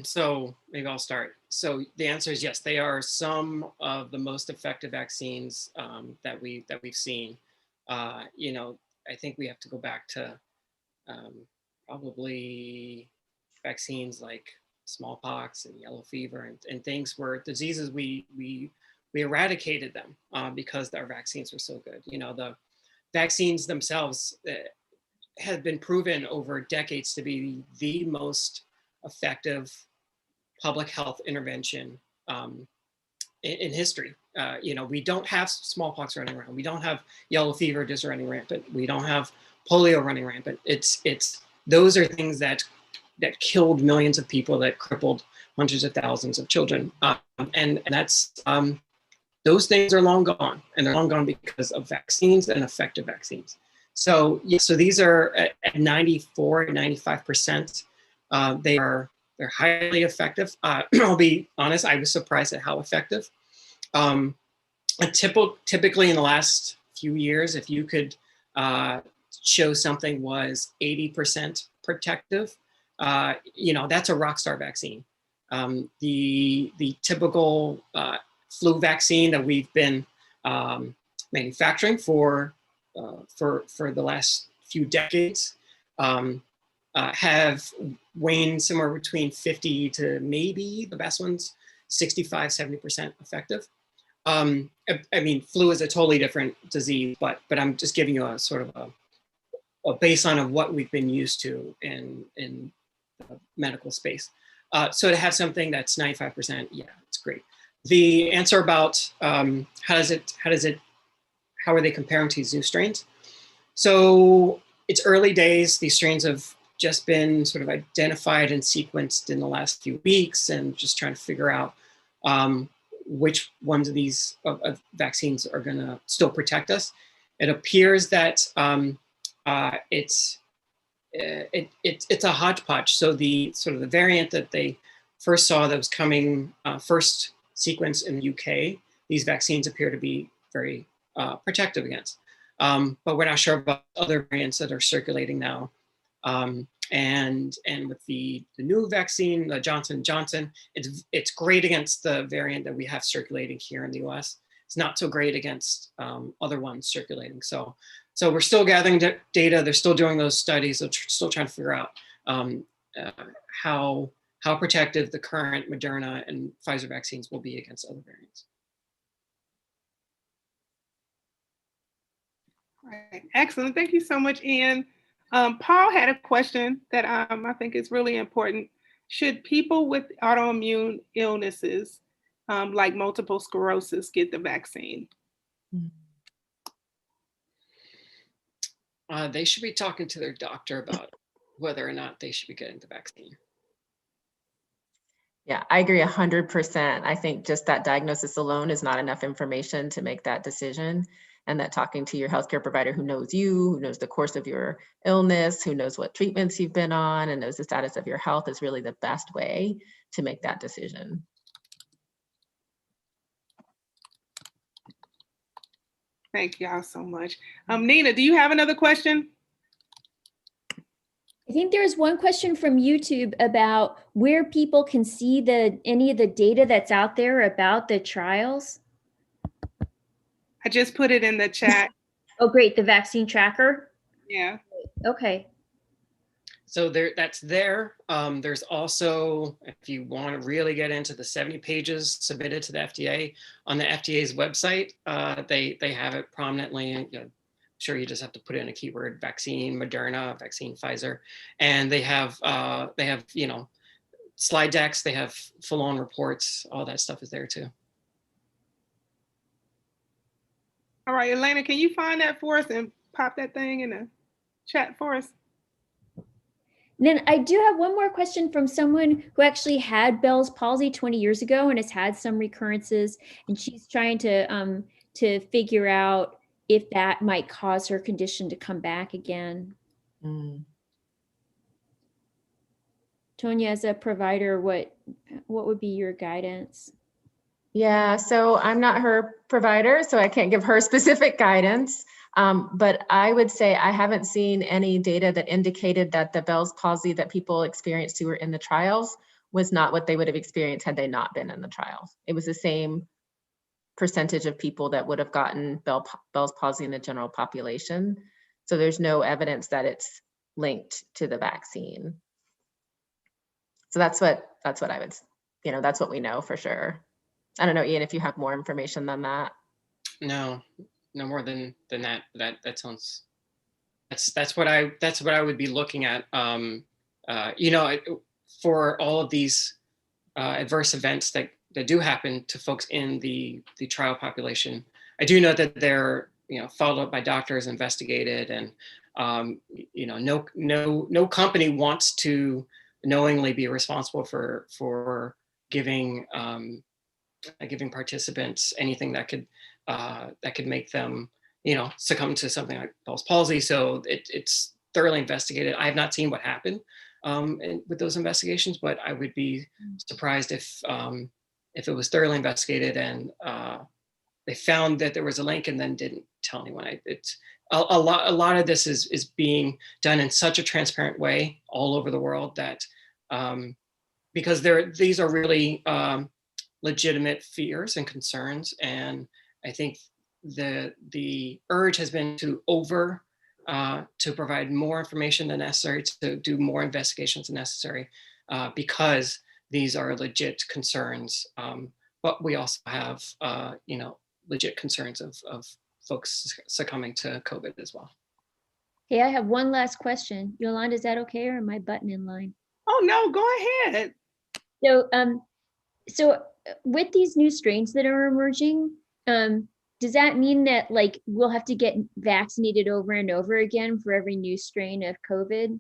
So maybe I'll start. So the answer is yes, they are some of the most effective vaccines that we've seen. You know, I think we have to go back to probably vaccines like smallpox and yellow fever and things where diseases we eradicated them because our vaccines were so good. You know, the vaccines themselves have been proven over decades to be the most effective public health intervention in history. You know, we don't have smallpox running around. We don't have yellow fever just running rampant. We don't have polio running rampant. It's those are things that killed millions of people, that crippled hundreds of thousands of children, and that's those things are long gone, and they're long gone because of vaccines and effective vaccines. So yeah, so these are at 94, 95%. They're highly effective. I'll be honest, I was surprised at how effective. Typically in the last few years, if you could show something was 80% protective, you know, that's a rock star vaccine. The typical flu vaccine that we've been manufacturing for the last few decades have waned somewhere between 50 to maybe the best ones 65, 70% effective. I mean, flu is a totally different disease, but I'm just giving you a sort of a baseline of what we've been used to in the medical space. So to have something that's 95%, yeah, it's great. The answer about how are they comparing to these new strains? So it's early days. These strains have just been sort of identified and sequenced in the last few weeks, and just trying to figure out which ones of these vaccines are going to still protect us. It appears that it's a hodgepodge. So the sort of the variant that they first saw that was coming first sequence in the UK, these vaccines appear to be very protective against. But we're not sure about other variants that are circulating now. And with the new vaccine, the Johnson & Johnson, it's great against the variant that we have circulating here in the US. It's not so great against other ones circulating. So we're still gathering data. They're still doing those studies. They're still trying to figure out how protective the current Moderna and Pfizer vaccines will be against other variants. Right. Excellent. Thank you so much, Ian. Paul had a question that I think is really important. Should people with autoimmune illnesses like multiple sclerosis get the vaccine? They should be talking to their doctor about whether or not they should be getting the vaccine. Yeah, I agree 100%. I think just that diagnosis alone is not enough information to make that decision. And that talking to your healthcare provider who knows you, who knows the course of your illness, who knows what treatments you've been on, and knows the status of your health is really the best way to make that decision. Thank y'all so much. Nina, do you have another question? I think there's one question from YouTube about where people can see any of the data that's out there about the trials. I just put it in the chat. Oh, great. The vaccine tracker. Yeah. Okay. So that's there. There's also, if you want to really get into the 70 pages submitted to the FDA, on the FDA's website, they have it prominently. Sure, you just have to put in a keyword: vaccine Moderna, vaccine Pfizer, and they have slide decks. They have full-on reports. All that stuff is there too. All right, Elena, can you find that for us and pop that thing in the chat for us? And then I do have one more question from someone who actually had Bell's palsy 20 years ago and has had some recurrences, and she's trying to figure out if that might cause her condition to come back again. Tonya, as a provider, what would be your guidance? Yeah, so I'm not her provider, so I can't give her specific guidance. But I would say I haven't seen any data that indicated that the Bell's palsy that people experienced who were in the trials was not what they would have experienced had they not been in the trials. It was the same percentage of people that would have gotten Bell's palsy in the general population. So there's no evidence that it's linked to the vaccine. So that's what I would, that's what we know for sure. I don't know, Ian, if you have more information than that. No more than that. That sounds, that's what I would be looking at. For all of these adverse events that do happen to folks in the trial population, I do know that they're followed up by doctors, investigated, and no company wants to knowingly be responsible for giving participants anything that could make them succumb to something like Bell's palsy. So it's thoroughly investigated. I have not seen what happened with those investigations, but I would be surprised if it was thoroughly investigated and they found that there was a link and then didn't tell anyone. It's a lot of this is being done in such a transparent way all over the world that because these are really legitimate fears and concerns, and I think the urge has been to provide more information than necessary, to do more investigations than necessary, because these are legit concerns. But we also have legit concerns of folks succumbing to COVID as well. Hey, I have one last question. Yolanda, is that okay, or am I button in line? Oh no, go ahead. So with these new strains that are emerging, does that mean that we'll have to get vaccinated over and over again for every new strain of COVID?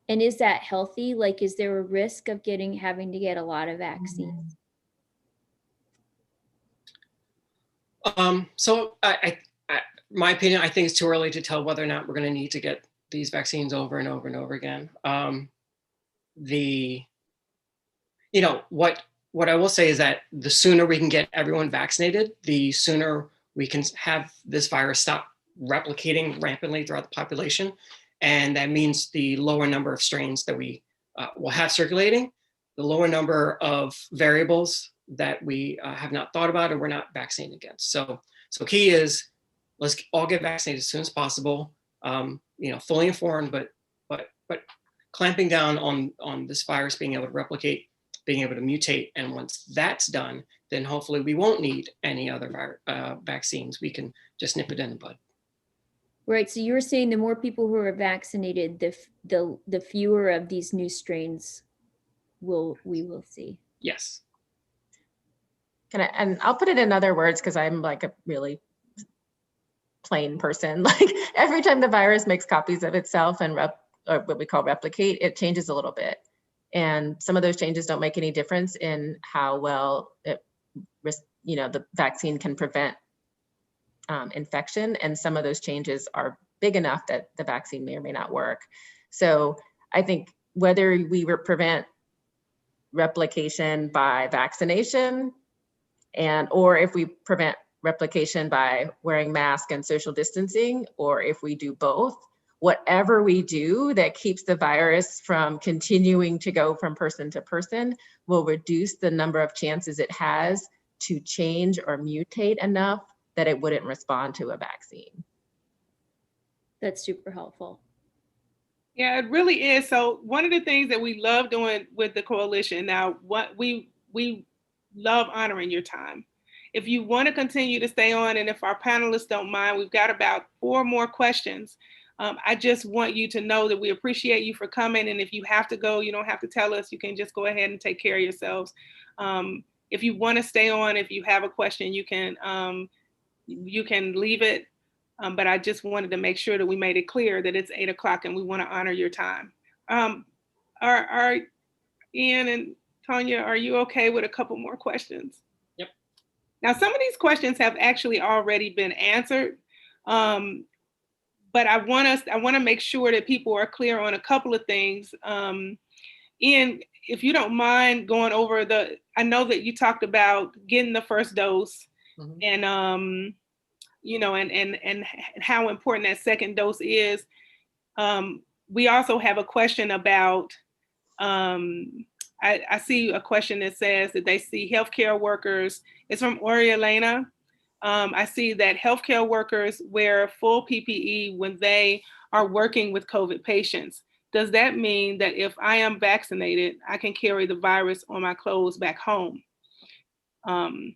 And is that healthy? Is there a risk of having to get a lot of vaccines? So my opinion, I think it's too early to tell whether or not we're going to need to get these vaccines over and over and over again. What I will say is that the sooner we can get everyone vaccinated, the sooner we can have this virus stop replicating rampantly throughout the population. And that means the lower number of strains that we will have circulating, the lower number of variables that we have not thought about and we're not vaccinated against. So key is, let's all get vaccinated as soon as possible, fully informed, but clamping down on this virus being able to replicate, being able to mutate. And once that's done, then hopefully we won't need any other vaccines. We can just nip it in the bud. Right. So you were saying the more people who are vaccinated, the fewer of these new strains we will see. Yes. And I'll put it in other words, because I'm like a really plain person. Every time the virus makes copies of itself and or what we call replicate, it changes a little bit. And some of those changes don't make any difference in how well the vaccine can prevent infection. And some of those changes are big enough that the vaccine may or may not work. So I think whether we prevent replication by vaccination or if we prevent replication by wearing masks and social distancing, or if we do both, whatever we do that keeps the virus from continuing to go from person to person will reduce the number of chances it has to change or mutate enough that it wouldn't respond to a vaccine. That's super helpful. Yeah, it really is. So one of the things that we love doing with the coalition now, what we love honoring your time. If you want to continue to stay on, and if our panelists don't mind, we've got about 4 more questions. I just want you to know that we appreciate you for coming. And if you have to go, you don't have to tell us. You can just go ahead and take care of yourselves. If you want to stay on, if you have a question, you can leave it. But I just wanted to make sure that we made it clear that it's 8 o'clock and we want to honor your time. Are Ian and Tonya, are you okay with a couple more questions? Yep. Now, some of these questions have actually already been answered, but I want to make sure that people are clear on a couple of things. Ian, if you don't mind going over I know that you talked about getting the first dose, and and how important that second dose is. We also have a question about, I see a question that says that they see healthcare workers, it's from Orielena. I see that healthcare workers wear full PPE when they are working with COVID patients. Does that mean that if I am vaccinated, I can carry the virus on my clothes back home? Can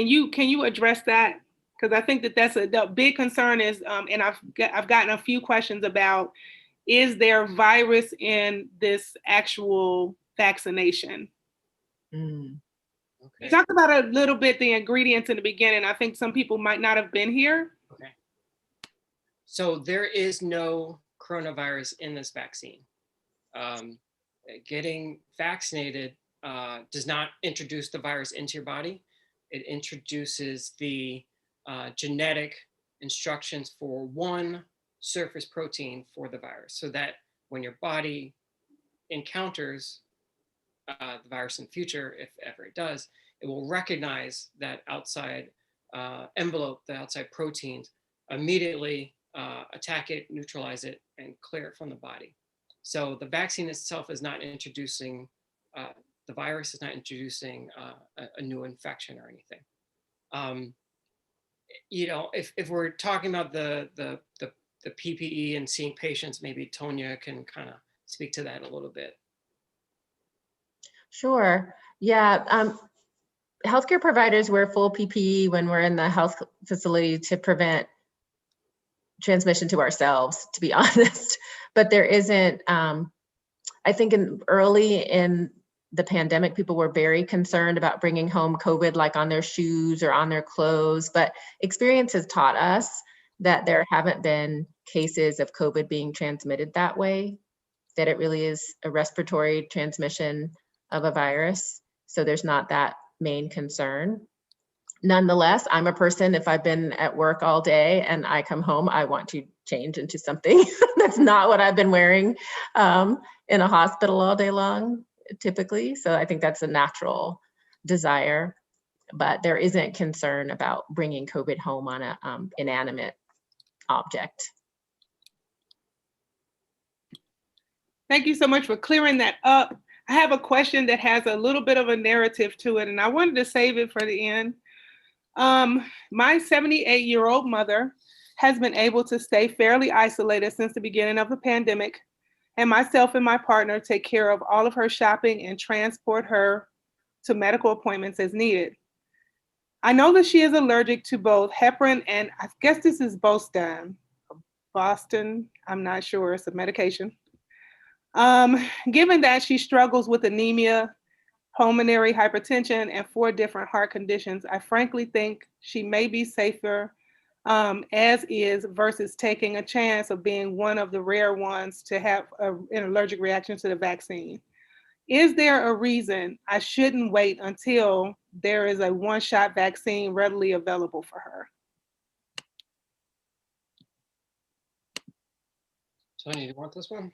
you address that? Because I think that that's the big concern is, and I've gotten a few questions about, is there virus in this actual vaccination? Okay. We talked about a little bit the ingredients in the beginning. I think some people might not have been here. Okay. So there is no coronavirus in this vaccine. Getting vaccinated does not introduce the virus into your body. It introduces the genetic instructions for one surface protein for the virus, so that when your body encounters the virus in the future, if ever it does, it will recognize that outside envelope, the outside proteins, immediately attack it, neutralize it, and clear it from the body. So the vaccine itself is not introducing, the virus is not introducing a new infection or anything. If we're talking about the PPE and seeing patients, maybe Tonya can kind of speak to that a little bit. Sure. Yeah. Healthcare providers wear full PPE when we're in the health facility to prevent transmission to ourselves, to be honest. But there isn't, I think early in the pandemic, people were very concerned about bringing home COVID, like on their shoes or on their clothes. But experience has taught us that there haven't been cases of COVID being transmitted that way, that it really is a respiratory transmission of a virus. So there's not that main concern. Nonetheless, I'm a person, if I've been at work all day and I come home, I want to change into something that's not what I've been wearing in a hospital all day long, typically. So I think that's a natural desire, but there isn't concern about bringing COVID home on an inanimate object. Thank you so much for clearing that up. I have a question that has a little bit of a narrative to it, and I wanted to save it for the end. My 78-year-old mother has been able to stay fairly isolated since the beginning of the pandemic, and myself and my partner take care of all of her shopping and transport her to medical appointments as needed. I know that she is allergic to both heparin and I guess this is Boston, I'm not sure, it's a medication. Given that she struggles with anemia, pulmonary hypertension, and 4 different heart conditions, I frankly think she may be safer as is versus taking a chance of being one of the rare ones to have an allergic reaction to the vaccine. Is there a reason I shouldn't wait until there is a one-shot vaccine readily available for her? Tonya, do you want this one?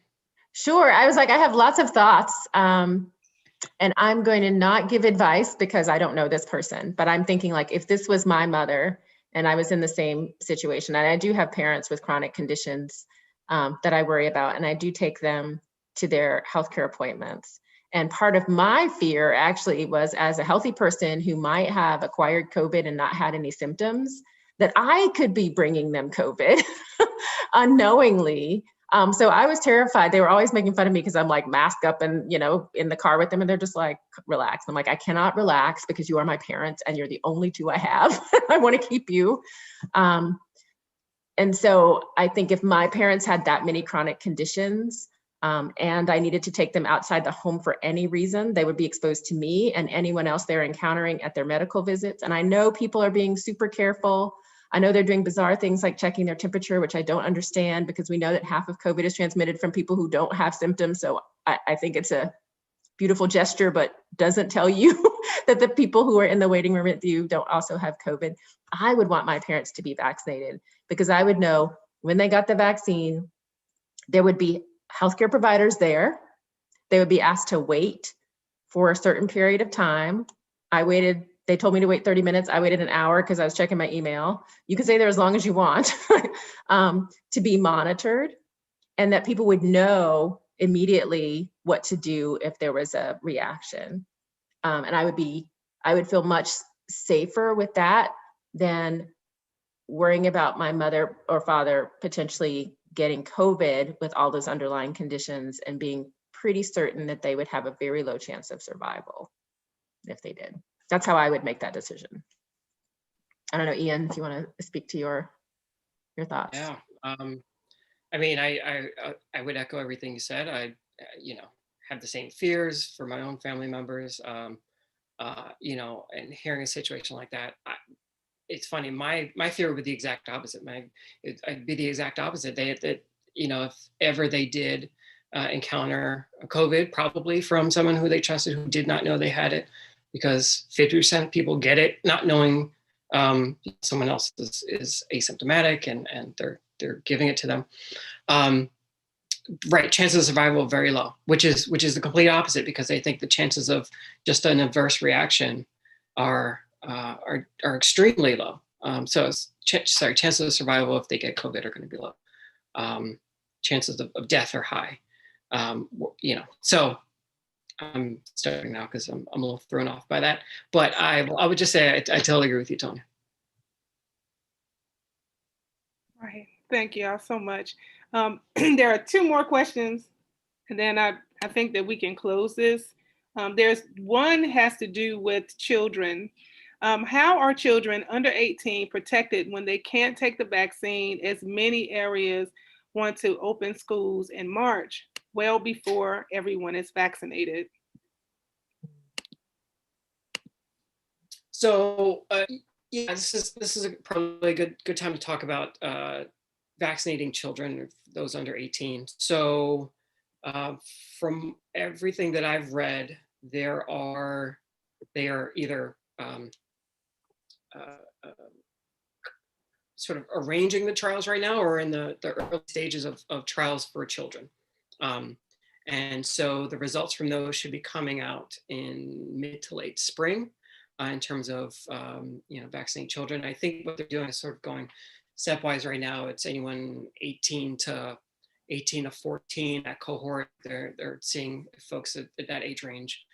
Sure. I was like, I have lots of thoughts. And I'm going to not give advice because I don't know this person, but I'm thinking like, if this was my mother and I was in the same situation, and I do have parents with chronic conditions, that I worry about, and I do take them to their healthcare appointments. And part of my fear actually was, as a healthy person who might have acquired COVID and not had any symptoms, that I could be bringing them COVID unknowingly. So I was terrified. They were always making fun of me because I'm like masked up and, in the car with them, and they're just like, relax. I'm like, I cannot relax because you are my parents and you're the only two I have. I want to keep you. And so I think if my parents had that many chronic conditions, and I needed to take them outside the home for any reason, they would be exposed to me and anyone else they're encountering at their medical visits. And I know people are being super careful. I know they're doing bizarre things like checking their temperature, which I don't understand, because we know that half of COVID is transmitted from people who don't have symptoms. So I think it's a beautiful gesture, but doesn't tell you that the people who are in the waiting room with you don't also have COVID. I would want my parents to be vaccinated because I would know when they got the vaccine, there would be healthcare providers there. They would be asked to wait for a certain period of time. They told me to wait 30 minutes. I waited an hour because I was checking my email. You can stay there as long as you want to be monitored, and that people would know immediately what to do if there was a reaction. And I would feel much safer with that than worrying about my mother or father potentially getting COVID with all those underlying conditions and being pretty certain that they would have a very low chance of survival if they did. That's how I would make that decision. I don't know, Ian, if you want to speak to your thoughts. Yeah. I mean, I would echo everything you said. I have the same fears for my own family members. And hearing a situation like that, it's funny. My fear would be the exact opposite. I'd be the exact opposite. If ever they did encounter COVID, probably from someone who they trusted who did not know they had it, because 50% of people get it not knowing someone else is asymptomatic and they're giving it to them. Right, chances of survival are very low, which is the complete opposite, because I think the chances of just an adverse reaction are extremely low. Chances of survival if they get COVID are going to be low. Chances of death are high. So I'm starting now because I'm a little thrown off by that. But I would just say I totally agree with you, Tonya. Right. Thank you all so much. There are two more questions, and then I think that we can close this. There's one has to do with children. How are children under 18 protected when they can't take the vaccine, as many areas want to open schools in March, well before everyone is vaccinated? So this is probably a good time to talk about vaccinating children, those under 18. So from everything that I've read, they are either sort of arranging the trials right now, or in the early stages of trials for children. And so the results from those should be coming out in mid to late spring in terms of vaccinating children. I think what they're doing is sort of going stepwise right now. It's anyone 18 to 14, that cohort. They're seeing folks at that age range,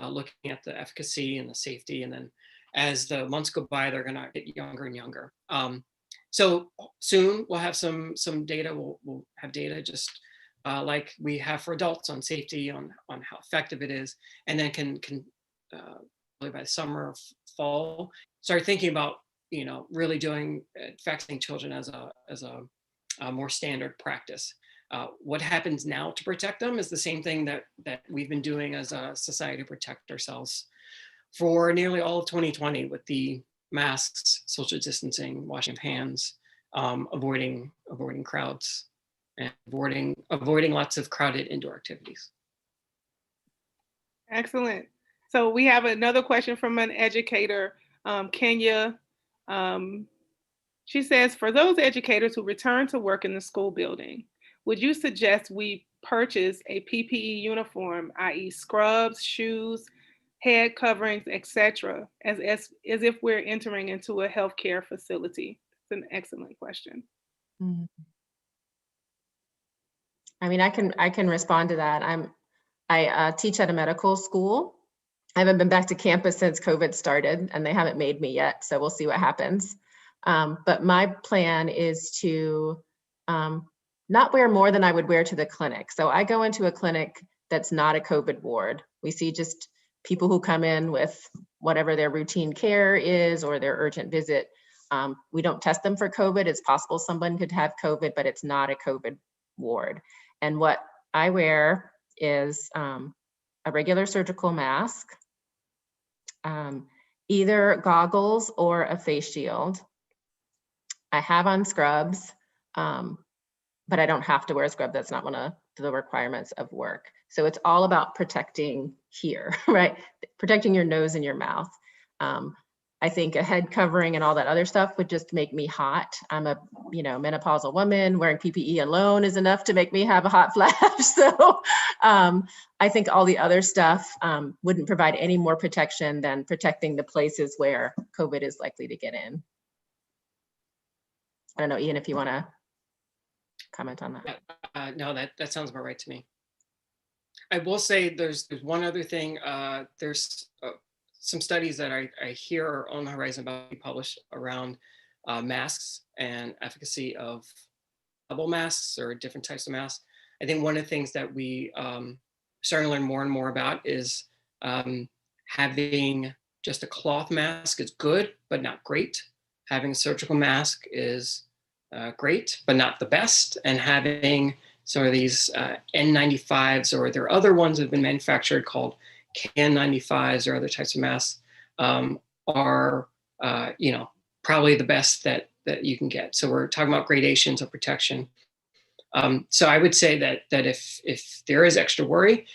looking at the efficacy and the safety, and then as the months go by, they're going to get younger and younger. So soon we'll have some data. We'll have data just like we have for adults on safety, on how effective it is, and then can by the summer or fall start thinking about really doing vaccinating children as a more standard practice. What happens now to protect them is the same thing that we've been doing as a society to protect ourselves for nearly all of 2020, with the masks, social distancing, washing of hands, avoiding crowds, and avoiding lots of crowded indoor activities. Excellent. So we have another question from an educator, Kenya. She says, for those educators who return to work in the school building, would you suggest we purchase a PPE uniform, i.e. scrubs, shoes, head coverings, etc., as if we're entering into a healthcare facility? It's an excellent question. I mean, I can respond to that. I teach at a medical school. I haven't been back to campus since COVID started, and they haven't made me yet, so we'll see what happens. But my plan is to not wear more than I would wear to the clinic. So I go into a clinic that's not a COVID ward. We see just people who come in with whatever their routine care is or their urgent visit. We don't test them for COVID. It's possible someone could have COVID, but it's not a COVID ward. And what I wear is a regular surgical mask, either goggles or a face shield. I have on scrubs, but I don't have to wear a scrub. That's not one of the requirements of work. So it's all about protecting here, right? Protecting your nose and your mouth. I think a head covering and all that other stuff would just make me hot. I'm a menopausal woman. Wearing PPE alone is enough to make me have a hot flash. So I think all the other stuff wouldn't provide any more protection than protecting the places where COVID is likely to get in. I don't know, Ian, if you want to comment on that. No, that sounds about right to me. I will say there's one other thing. There's some studies that I hear are on the horizon about to be published around masks and efficacy of double masks or different types of masks. I think one of the things that we starting to learn more and more about is having just a cloth mask is good, but not great. Having a surgical mask is great, but not the best. And having some of these N95s, or there are other ones that have been manufactured called KN95s or other types of masks, are probably the best that you can get. So we're talking about gradations of protection. So I would say that if there is extra worry,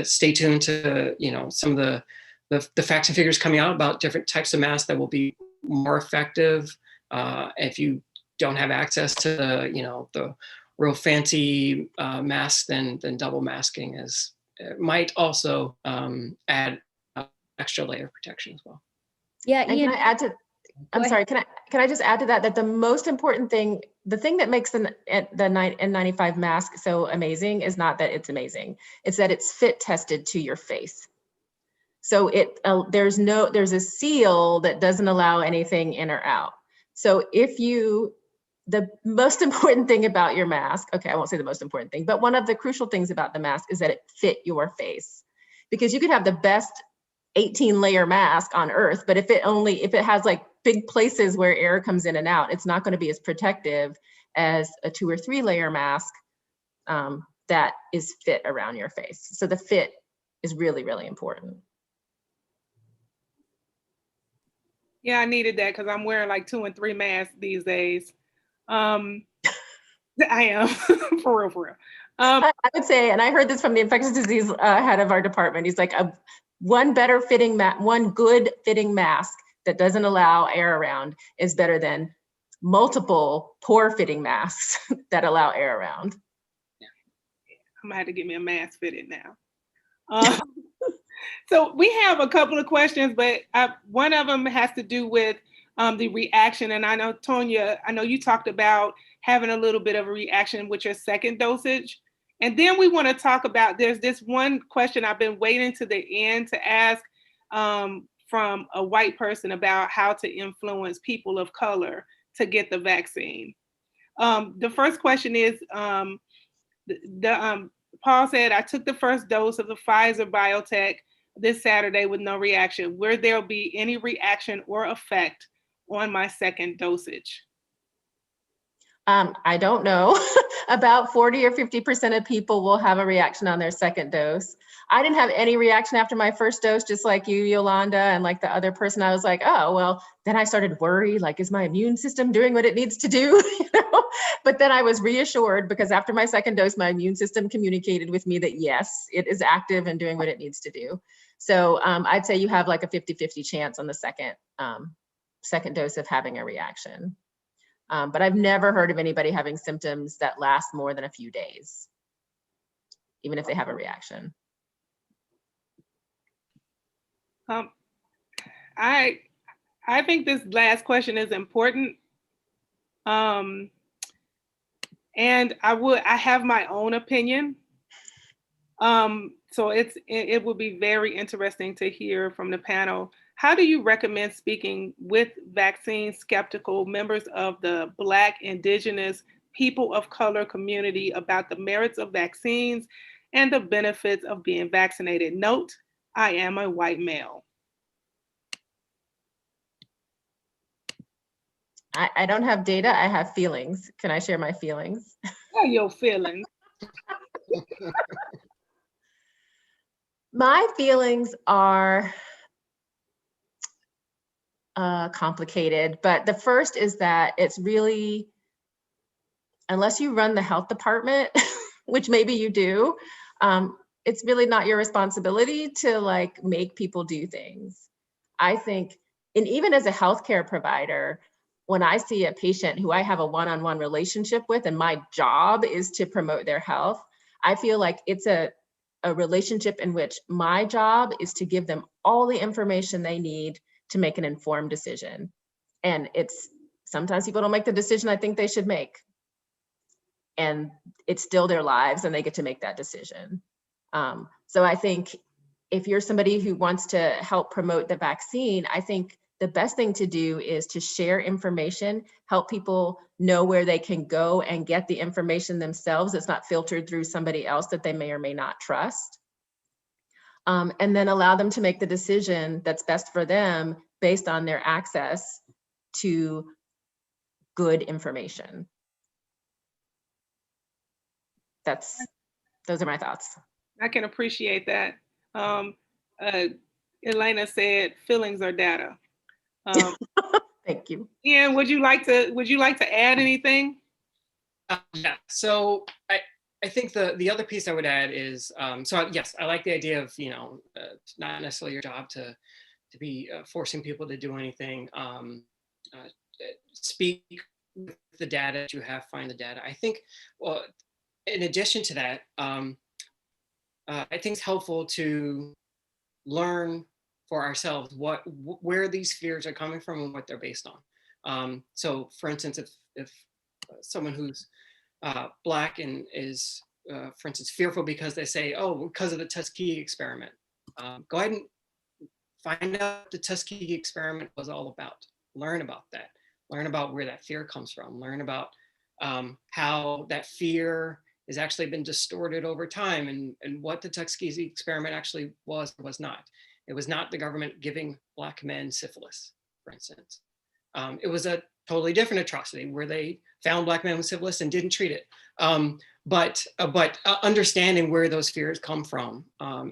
stay tuned to some of the facts and figures coming out about different types of masks that will be more effective. If you don't have access to the real fancy mask, then double masking might also add extra layer of protection as well. Yeah, And Ian. can I add to? I'm sorry. Can I just add to that? That the most important thing, the thing that makes the N95 mask so amazing is not that it's amazing. It's that it's fit tested to your face. So there's a seal that doesn't allow anything in or out. So the most important thing about your mask, okay, I won't say the most important thing, but one of the crucial things about the mask is that it fit your face. Because you could have the best 18-layer mask on earth, but if it has like big places where air comes in and out, it's not going to be as protective as a 2 or 3-layer mask that is fit around your face. So the fit is really, really important. Yeah, I needed that because I'm wearing like 2 and 3 masks these days. I am for real. I would say, and I heard this from the infectious disease head of our department. He's like, one good fitting mask that doesn't allow air around is better than multiple poor fitting masks that allow air around. I'm gonna have to get me a mask fitted now. So we have a couple of questions, but one of them has to do with the reaction. And I know, Tonya, you talked about having a little bit of a reaction with your second dosage. And then we want to talk about, there's this one question I've been waiting to the end to ask from a white person about how to influence people of color to get the vaccine. The first question is, Paul said, I took the first dose of the Pfizer BioNTech this Saturday with no reaction. Will there be any reaction or effect on my second dosage? I don't know. About 40 or 50% of people will have a reaction on their second dose. I didn't have any reaction after my first dose, just like you, Yolanda, and like the other person. I was like, oh, well, then I started worry, like, is my immune system doing what it needs to do? But then I was reassured because after my second dose, my immune system communicated with me that yes, it is active and doing what it needs to do. So I'd say you have like a 50-50 chance on the second dose of having a reaction. But I've never heard of anybody having symptoms that last more than a few days, even if they have a reaction. I think this last question is important. And I have my own opinion. So it would be very interesting to hear from the panel. How do you recommend speaking with vaccine skeptical members of the Black, Indigenous, people of color community about the merits of vaccines and the benefits of being vaccinated? Note, I am a white male. I don't have data, I have feelings. Can I share my feelings? What are your feelings? My feelings are complicated, but the first is that it's really, unless you run the health department, which maybe you do, it's really not your responsibility to like make people do things. I think, and even as a healthcare provider, when I see a patient who I have a one-on-one relationship with and my job is to promote their health, I feel like it's a relationship in which my job is to give them all the information they need to make an informed decision. And it's sometimes people don't make the decision I think they should make. And it's still their lives and they get to make that decision. So I think if you're somebody who wants to help promote the vaccine, I think the best thing to do is to share information, help people know where they can go and get the information themselves. It's not filtered through somebody else that they may or may not trust. And then allow them to make the decision that's best for them based on their access to good information. Those are my thoughts. I can appreciate that. Elena said feelings are data. Thank you. Ian, would you like to add anything? Yeah, so I think the other piece I would add is, yes, I like the idea of, not necessarily your job to be forcing people to do anything. Speak with the data that you have, find the data. I think, well, in addition to that, I think it's helpful to learn for ourselves where these fears are coming from and what they're based on. So for instance, if someone who's Black and is, for instance, fearful because they say, oh, because of the Tuskegee experiment, go ahead and find out what the Tuskegee experiment was all about. Learn about that. Learn about where that fear comes from. Learn about how that fear has actually been distorted over time and what the Tuskegee experiment actually was or was not. It was not the government giving Black men syphilis, for instance. It was a totally different atrocity where they found Black men with syphilis and didn't treat it. But understanding where those fears come from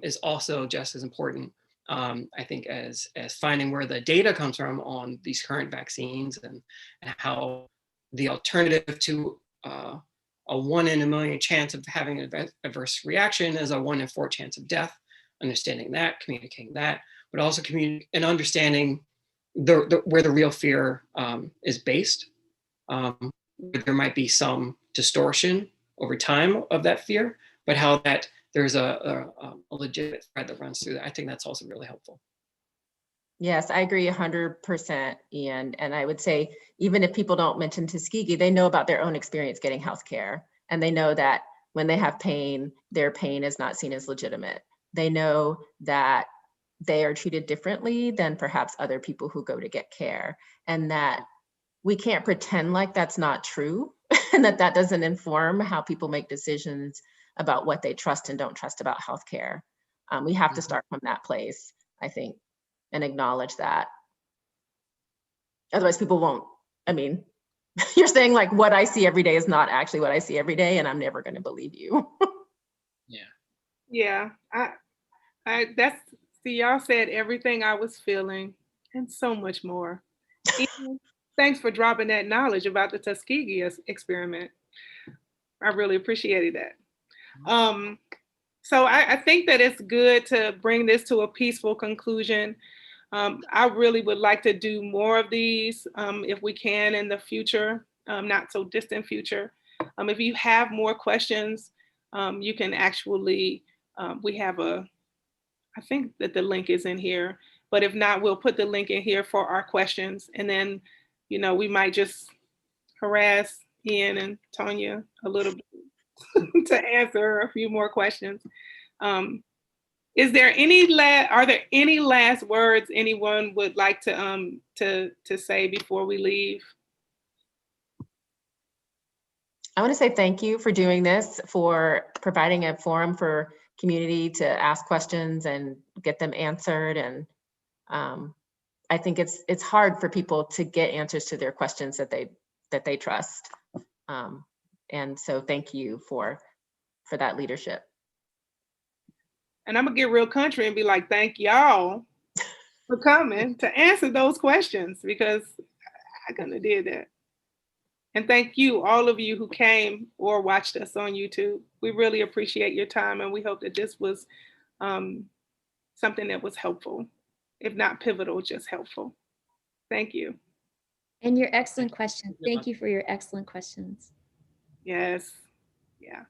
is also just as important, I think, as finding where the data comes from on these current vaccines and how the alternative to a 1 in a million chance of having an adverse reaction is a 1 in 4 chance of death. Understanding that, communicating that, but also and understanding where the real fear is based. There might be some distortion over time of that fear, but how that there's a legitimate thread that runs through that. I think that's also really helpful. Yes, I agree 100%, Ian. And I would say, even if people don't mention Tuskegee, they know about their own experience getting healthcare. And they know that when they have pain, their pain is not seen as legitimate. They know that they are treated differently than perhaps other people who go to get care. And that we can't pretend like that's not true and that doesn't inform how people make decisions about what they trust and don't trust about healthcare. We have to start from that place, I think, and acknowledge that. Otherwise people won't, you're saying like what I see every day is not actually what I see every day, and I'm never going to believe you. Yeah, y'all said everything I was feeling and so much more. Thanks for dropping that knowledge about the Tuskegee experiment. I really appreciated that. So I think that it's good to bring this to a peaceful conclusion. I really would like to do more of these if we can in the future, not so distant future. If you have more questions, you can actually, we have I think that the link is in here, but if not, we'll put the link in here for our questions. And then, we might just harass Ian and Tonya a little bit to answer a few more questions. Is there are there any last words anyone would like to say before we leave? I want to say thank you for doing this, for providing a forum for community to ask questions and get them answered. And I think it's hard for people to get answers to their questions that they trust. And so thank you for that leadership. And I'm gonna get real country and be like, thank y'all for coming to answer those questions, because I couldn't have did that. And thank you, all of you who came or watched us on YouTube. We really appreciate your time, and we hope that this was something that was helpful, if not pivotal, just helpful. Thank you. And your excellent questions. Thank you for your excellent questions. Yes. Yeah.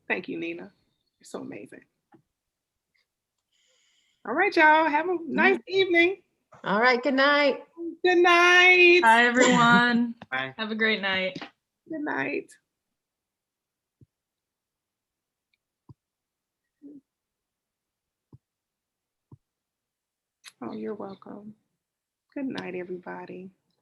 Thank you, Nina. You're so amazing. All right, y'all. Have a nice evening. All right. Good night. Good night. Bye, everyone. Bye. Have a great night. Good night. Oh, you're welcome. Good night, everybody.